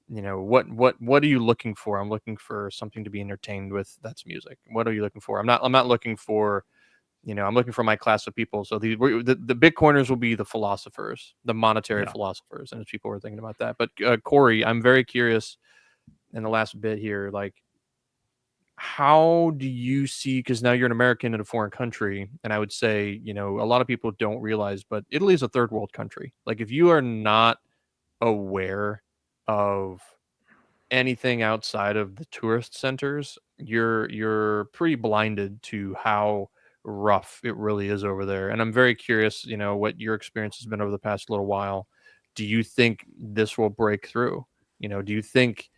you know, what are you looking for? I'm looking for something to be entertained with. That's music. What are you looking for? I'm not looking for, you know, I'm looking for my class of people. So the Bitcoiners will be the philosophers, the monetary philosophers, and as people were thinking about that. But Corey, I'm very curious in the last bit here, like, how do you see, because now you're an American in a foreign country, and I would say, you know, a lot of people don't realize, but Italy is a third world country. Like, if you are not aware of anything outside of the tourist centers, you're pretty blinded to how rough it really is over there. And I'm very curious, you know, what your experience has been over the past little while. Do you think this will break through? You know, do you think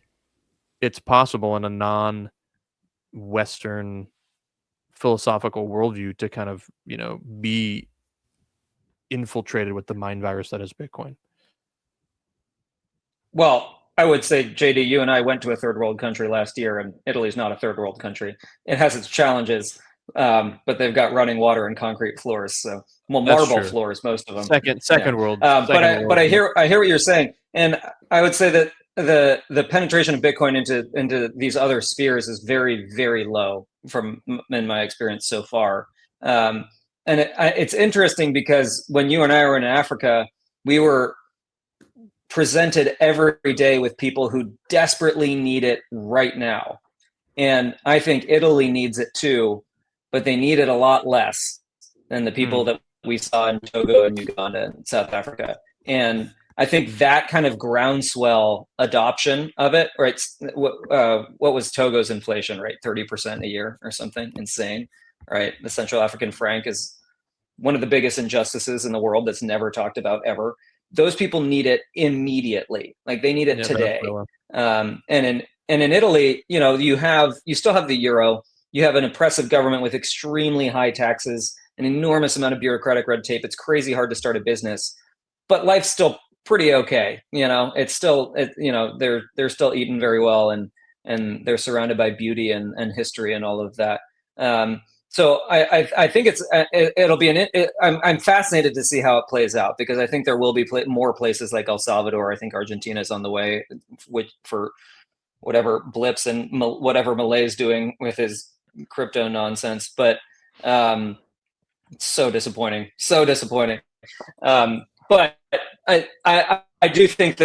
it's possible in a non-Western philosophical worldview to kind of, you know, be infiltrated with the mind virus that is Bitcoin? Well, I would say, JD, you and I went to a third world country last year, and Italy's not a third world country. It has its challenges, but they've got running water and concrete floors. So, well, marble floors, most of them. Second world. But I hear what you're saying, and I would say that the penetration of Bitcoin into these other spheres is very, very low in my experience so far. And it's interesting because when you and I were in Africa, we were presented every day with people who desperately need it right now. And I think Italy needs it too, but they need it a lot less than the people that we saw in Togo and Uganda and South Africa. And I think that kind of groundswell adoption of it, right? What was Togo's inflation rate? 30% a year or something insane, right? The Central African franc is one of the biggest injustices in the world that's never talked about ever. Those people need it immediately. Like they need it today. And in Italy, you know, you still have the euro. You have an oppressive government with extremely high taxes, an enormous amount of bureaucratic red tape. It's crazy hard to start a business, but life's still pretty okay. You know, it's still, you know, they're still eating very well, and they're surrounded by beauty and history and all of that. So I think it'll be I'm fascinated to see how it plays out, because I think there will be more places like El Salvador. I think Argentina is on the way, for whatever blips and whatever Malay's doing with his crypto nonsense. But so disappointing. But I do think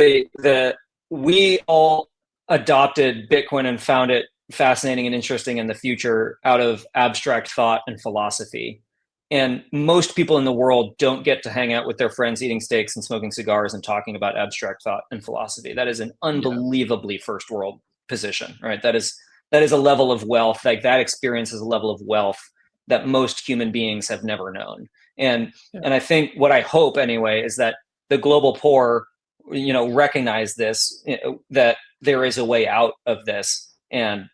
we all adopted Bitcoin and found it fascinating and interesting in the future out of abstract thought and philosophy. And most people in the world don't get to hang out with their friends eating steaks and smoking cigars and talking about abstract thought and philosophy. That is an unbelievably first world position, right? That is a level of wealth. Like that experience is a level of wealth that most human beings have never known. And I think what I hope anyway is that the global poor, you know, recognize this, that there is a way out of this, and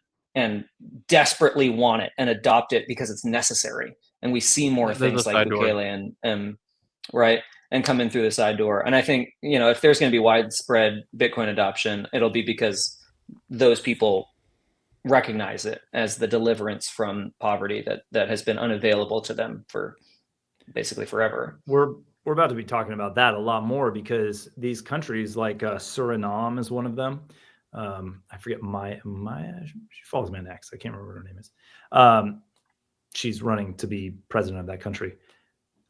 desperately want it and adopt it because it's necessary. And we see more things like Bukele and right, and come in through the side door. And I think, you know, if there's going to be widespread Bitcoin adoption, it'll be because those people recognize it as the deliverance from poverty that has been unavailable to them for basically forever. We're about to be talking about that a lot more, because these countries like Suriname is one of them. I forget Maya. She follows me next. I can't remember what her name is. She's running to be president of that country.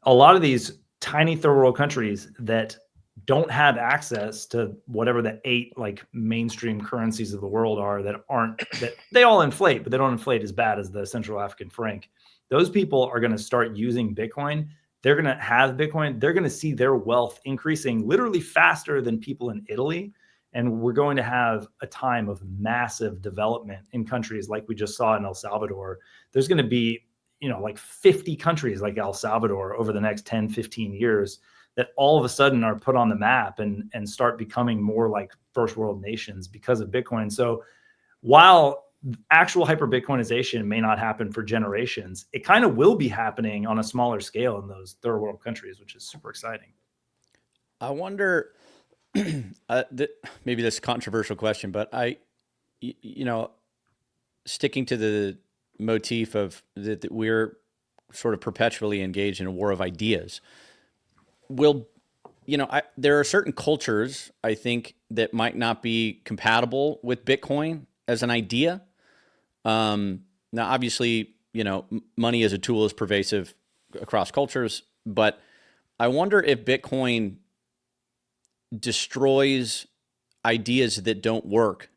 A lot of these tiny third world countries that don't have access to whatever the 8 like mainstream currencies of the world are, that they all inflate, but they don't inflate as bad as the Central African franc. Those people are going to start using Bitcoin. They're going to have Bitcoin. They're going to see their wealth increasing literally faster than people in Italy. And we're going to have a time of massive development in countries like we just saw in El Salvador. There's going to be, you know, like 50 countries like El Salvador over the next 10, 15 years that all of a sudden are put on the map and start becoming more like first world nations because of Bitcoin. So while actual hyper Bitcoinization may not happen for generations, it kind of will be happening on a smaller scale in those third world countries, which is super exciting. I wonder, maybe this is a controversial question, but you know, sticking to the motif of that we're sort of perpetually engaged in a war of ideas. There are certain cultures, I think, that might not be compatible with Bitcoin as an idea. Now, obviously, you know, money as a tool is pervasive across cultures, but I wonder if Bitcoin destroys ideas that don't work.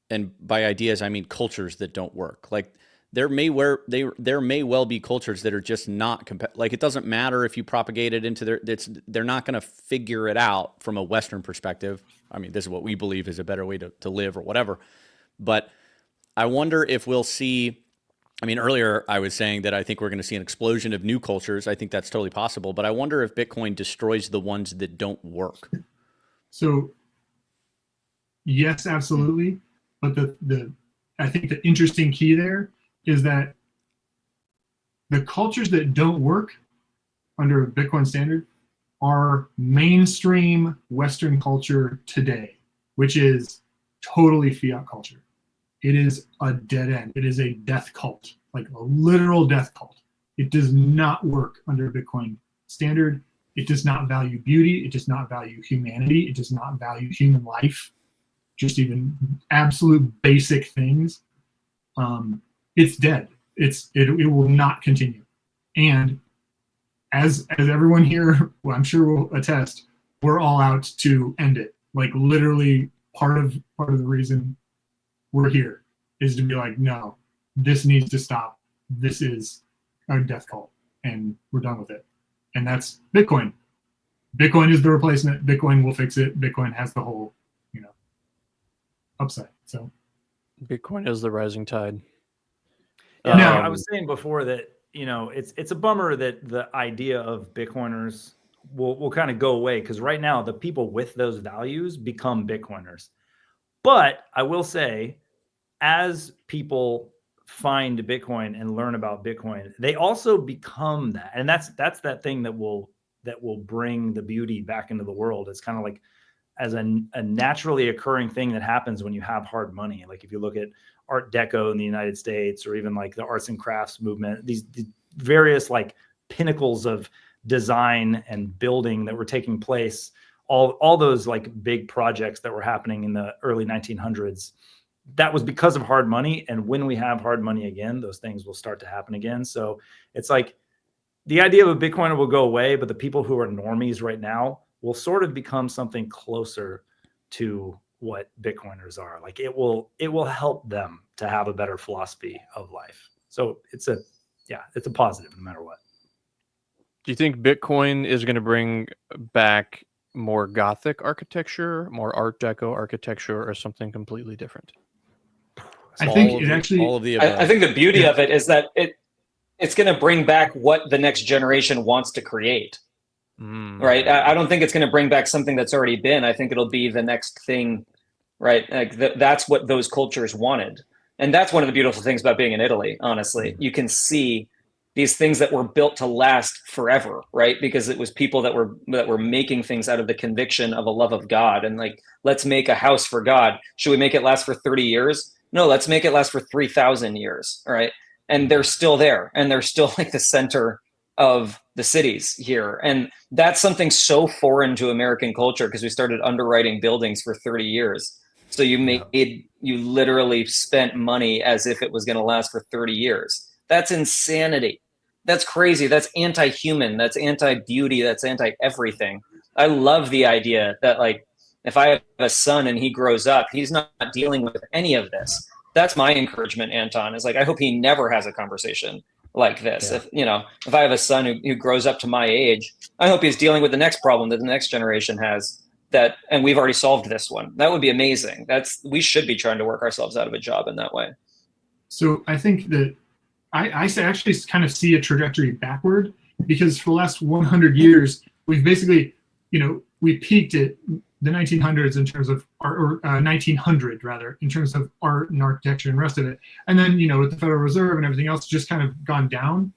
And by ideas, I mean cultures that don't work. Like there may well be cultures that are just not like it doesn't matter if you propagate it into they're not going to figure it out from a Western perspective. I mean, this is what we believe is a better way to live or whatever. But I wonder if we'll see, I mean, earlier I was saying that I think we're going to see an explosion of new cultures. I think that's totally possible, but I wonder if Bitcoin destroys the ones that don't work. So yes, absolutely. But I think the interesting key there is that the cultures that don't work under a Bitcoin standard are mainstream Western culture today, which is totally fiat culture. It is a dead end. It is a death cult, like a literal death cult. It does not work under a Bitcoin standard. It does not value beauty. It does not value humanity. It does not value human life, just even absolute basic things. It's dead. It will not continue. And as everyone here, well, I'm sure will attest, we're all out to end it. Like literally part of the reason we're here is to be like, no, this needs to stop. This is a death cult, and we're done with it. And that's Bitcoin. Bitcoin is the replacement. Bitcoin will fix it. Bitcoin has the whole, upside. So Bitcoin is the rising tide. Yeah, Now- I was saying before that it's a bummer that the idea of Bitcoiners will kind of go away, because right now the people with those values become Bitcoiners. But I will say, as people find Bitcoin and learn about Bitcoin, they also become that, and that's that thing that will bring the beauty back into the world. It's kind of like as a naturally occurring thing that happens when you have hard money. Like if you look at Art Deco in the United States, or even like the arts and crafts movement, these various like pinnacles of design and building that were taking place, all those like big projects that were happening in the early 1900s, that was because of hard money. And when we have hard money again, those things will start to happen again. So it's like the idea of a Bitcoiner will go away, but the people who are normies right now will sort of become something closer to what Bitcoiners are. Like it will help them to have a better philosophy of life. So it's a positive no matter what. Do you think Bitcoin is going to bring back more Gothic architecture, more Art Deco architecture, or something completely different? I think it actually, all of the above. I think the beauty of it is that it's going to bring back what the next generation wants to create. Right. I don't think it's going to bring back something that's already been. I think it'll be the next thing. Right. Like that's what those cultures wanted. And that's one of the beautiful things about being in Italy. Honestly, you can see these things that were built to last forever. Right. Because it was people that were making things out of the conviction of a love of God. And like, let's make a house for God. Should we make it last for 30 years? No, let's make it last for 3,000 years. All right. And they're still there. And they're still like the center of the cities here. And that's something so foreign to American culture, because we started underwriting buildings for 30 years. So you literally spent money as if it was going to last for 30 years. That's insanity. That's crazy. That's anti-human. That's anti-beauty. That's anti-everything. I love the idea that like, if I have a son and he grows up, he's not dealing with any of this. That's my encouragement, Anton, is like, I hope he never has a conversation like this. Yeah. If I have a son who grows up to my age, I hope he's dealing with the next problem that the next generation has, and we've already solved this one. That would be amazing. We should be trying to work ourselves out of a job in that way. So I think that I actually kind of see a trajectory backward, because for the last 100 years, we've basically, we peaked at the 1900s in terms of art, or 1900 rather, in terms of art and architecture and the rest of it. And then, with the Federal Reserve and everything else, just kind of gone down.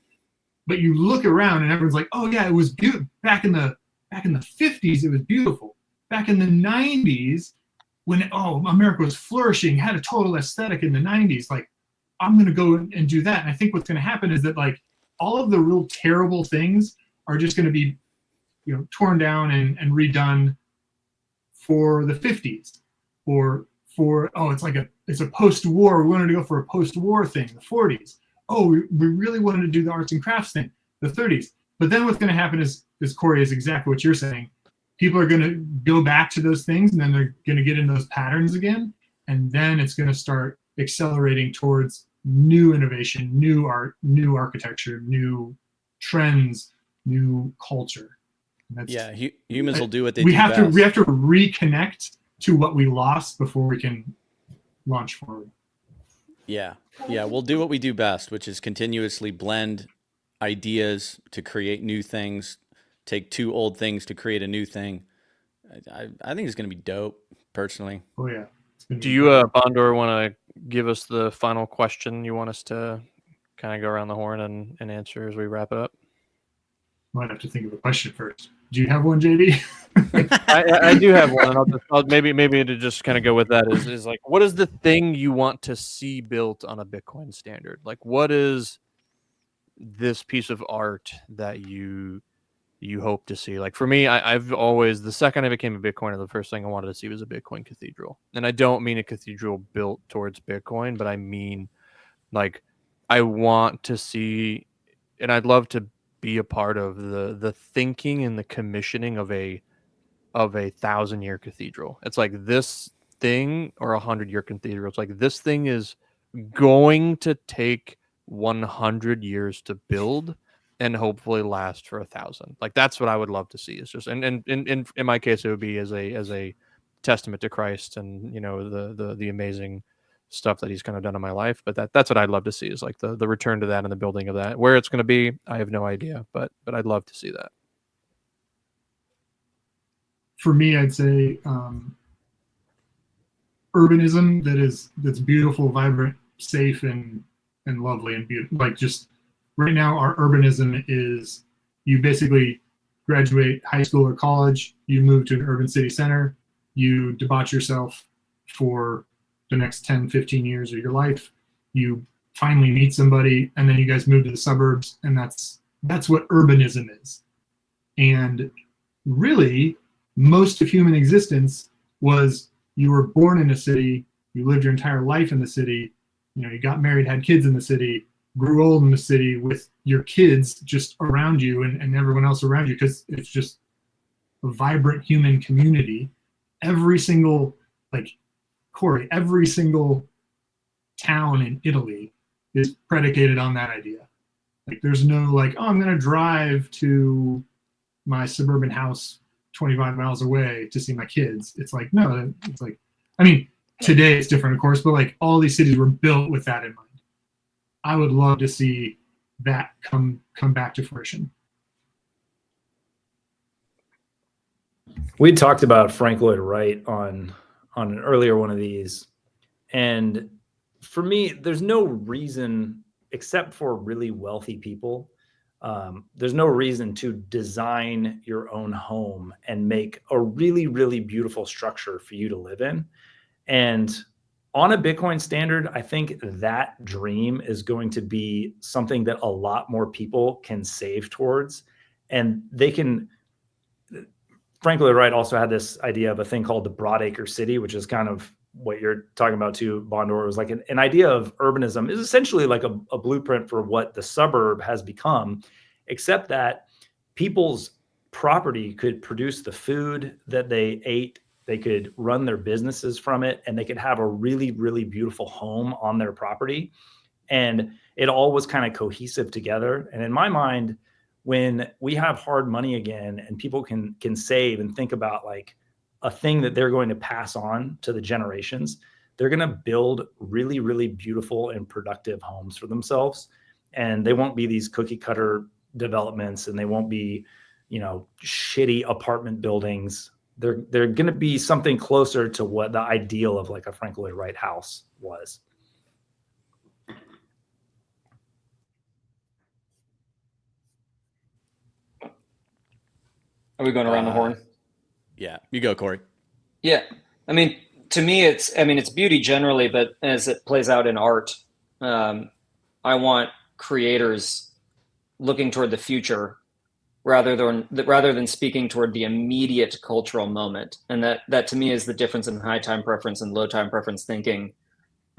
But you look around and everyone's like, oh yeah, it was beautiful. Back in the 50s, it was beautiful. Back in the 90s, when America was flourishing, had a total aesthetic in the 90s, like, I'm going to go and do that. And I think what's going to happen is that like all of the real terrible things are just going to be, torn down and redone for the 50s, or for, it's a post-war. We wanted to go for a post-war thing, the 40s. Oh, we really wanted to do the arts and crafts thing, the 30s. But then what's going to happen is Corey, is exactly what you're saying. People are going to go back to those things, and then they're going to get in those patterns again. And then it's going to start accelerating towards new innovation, new art, new architecture, new trends, new culture. Humans will do what they we do have best. to we have to reconnect to what we lost before we can launch forward. Yeah, we'll do what we do best, which is continuously blend ideas to create new things, take two old things to create a new thing. I think it's going to be dope, personally. Oh yeah. Do you, Bondor, want to give us the final question you want us to kind of go around the horn and answer as we wrap it up? Might have to think of a question first. Do you have one, JD? I do have one, and I'll maybe to just kind of go with that is like, what is the thing you want to see built on a Bitcoin standard? Like, what is this piece of art that you hope to see? Like for me, I've always, the second I became a Bitcoiner, the first thing I wanted to see was a Bitcoin cathedral. And I don't mean a cathedral built towards Bitcoin, but I mean like I want to see, and I'd love to be a part of the thinking and the commissioning of a of a 1,000-year cathedral. It's like this thing, or 100-year cathedral. It's like this thing is going to take 100 years to build and hopefully last for 1,000. Like that's what I would love to see. It's just, and in my case, it would be as a testament to Christ and, you know, the amazing stuff that he's kind of done in my life. But that's what I'd love to see, is like the return to that and the building of that. Where it's going to be, I have no idea, but I'd love to see that. For me, I'd say urbanism that's beautiful, vibrant, safe, and lovely and beautiful. Like, just right now, our urbanism is you basically graduate high school or college, you move to an urban city center, you debauch yourself for the next 10, 15 years of your life, you finally meet somebody, and then you guys move to the suburbs, and that's what urbanism is. And really, most of human existence was you were born in a city, you lived your entire life in the city, you know, you got married, had kids in the city, grew old in the city with your kids just around you and everyone else around you, because it's just a vibrant human community. Every single, like, Corey, every single town in Italy is predicated on that idea. Like, there's no like, oh, I'm going to drive to my suburban house 25 miles away to see my kids. It's like, no, it's like, I mean, today it's different, of course, but like all these cities were built with that in mind. I would love to see that come back to fruition. We talked about Frank Lloyd Wright on an earlier one of these, and for me, there's no reason, except for really wealthy people, there's no reason to design your own home and make a really, really beautiful structure for you to live in. And on a Bitcoin standard, I think that dream is going to be something that a lot more people can save towards. And they can, Frank Lloyd Wright also had this idea of a thing called the Broadacre City, which is kind of what you're talking about too, Bondor. It was like an idea of urbanism is essentially like a blueprint for what the suburb has become, except that people's property could produce the food that they ate, they could run their businesses from it, and they could have a really, really beautiful home on their property. And it all was kind of cohesive together. And in my mind, when we have hard money again and people can save and think about like a thing that they're going to pass on to the generations, they're going to build really, really beautiful and productive homes for themselves. And they won't be these cookie cutter developments, and they won't be, you know, shitty apartment buildings. They're going to be something closer to what the ideal of like a Frank Lloyd Wright house was. Are we going around the horn? Yeah, you go, Corey. Yeah. I mean, to me, it's beauty generally, but as it plays out in art, I want creators looking toward the future rather than speaking toward the immediate cultural moment. And that to me is the difference in high time preference and low time preference thinking.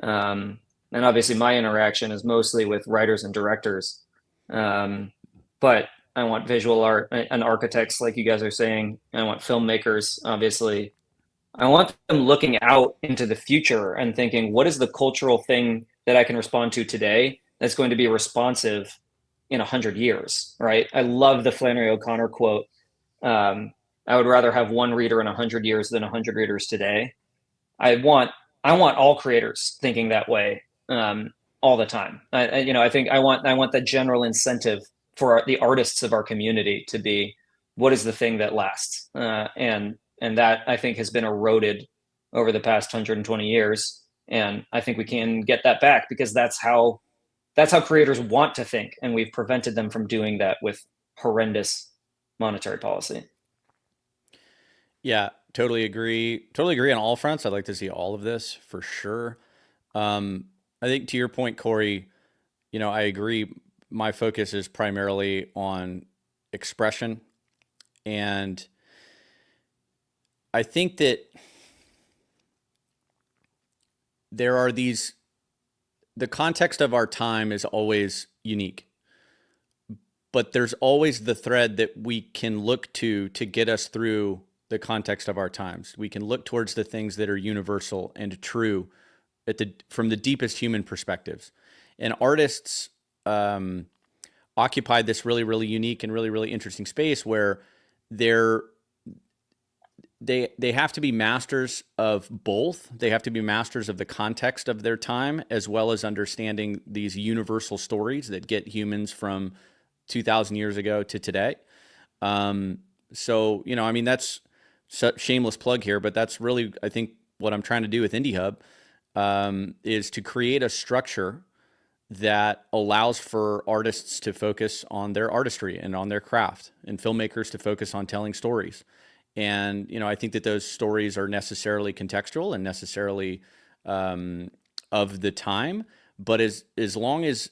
And obviously my interaction is mostly with writers and directors. But I want visual art and architects, like you guys are saying. I want filmmakers, obviously. I want them looking out into the future and thinking, what is the cultural thing that I can respond to today that's going to be responsive in 100 years, right? I love the Flannery O'Connor quote. I would rather have one reader in 100 years than 100 readers today. I want all creators thinking that way all the time. I think I want the general incentive for the artists of our community to be, what is the thing that lasts? And that, I think, has been eroded over the past 120 years. And I think we can get that back, because that's how creators want to think. And we've prevented them from doing that with horrendous monetary policy. Yeah, totally agree. Totally agree on all fronts. I'd like to see all of this for sure. I think to your point, Corey, I agree. My focus is primarily on expression. And I think that there are the context of our time is always unique, but there's always the thread that we can look to get us through the context of our times. We can look towards the things that are universal and true from the deepest human perspectives. And artists occupied this really, really unique and really, really interesting space where they have to be masters of both. They have to be masters of the context of their time, as well as understanding these universal stories that get humans from 2,000 years ago to today. So, I mean, that's a shameless plug here, but that's really, I think, what I'm trying to do with Indie Hub is to create a structure that allows for artists to focus on their artistry and on their craft, and filmmakers to focus on telling stories. And, I think that those stories are necessarily contextual and necessarily of the time, but as long as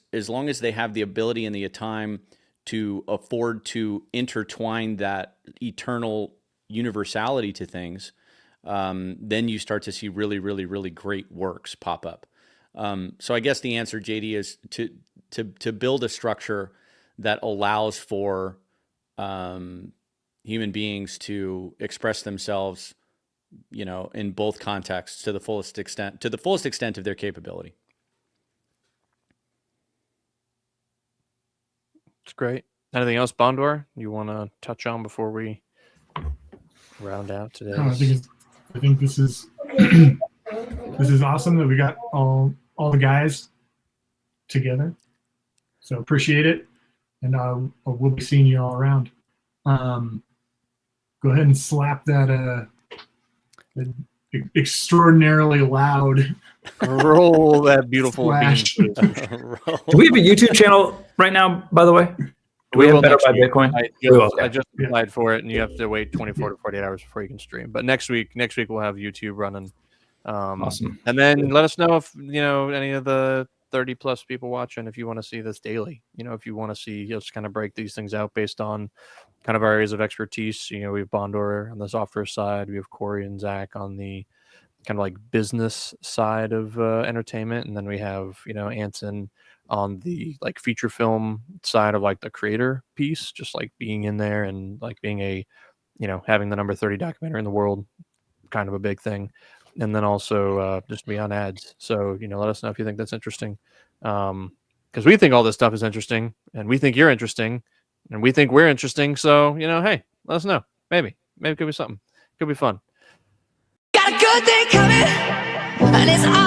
they have the ability and the time to afford to intertwine that eternal universality to things, then you start to see really, really, really great works pop up. So I guess the answer, JD, is to build a structure that allows for human beings to express themselves, in both contexts to the fullest extent of their capability. It's great. Anything else, Bondor, you want to touch on before we round out today? I think this is this is awesome that we got all the guys together. So appreciate it, and we'll be seeing you all around. Go ahead and slap that extraordinarily loud roll that beautiful splash. Do we have a YouTube channel right now, by the way? Do we have Better by Bitcoin? I just applied for it, and you have to wait 24 to 48 hours before you can stream. But next week we'll have YouTube running. Awesome. And then let us know if any of the 30 plus people watching, if you want to see this daily, if you want to see us kind of break these things out based on kind of our areas of expertise. We have Bondor on the software side, we have Corey and Zach on the kind of like business side of entertainment, and then we have Anson on the like feature film side of like the creator piece, just like being in there and like being a having the number 30 documentary in the world, kind of a big thing. And then also just be on ads. So, let us know if you think that's interesting. Because we think all this stuff is interesting, and we think you're interesting, and we think we're interesting. So, hey, let us know. Maybe it could be something. It could be fun. Got a good thing coming, and it's all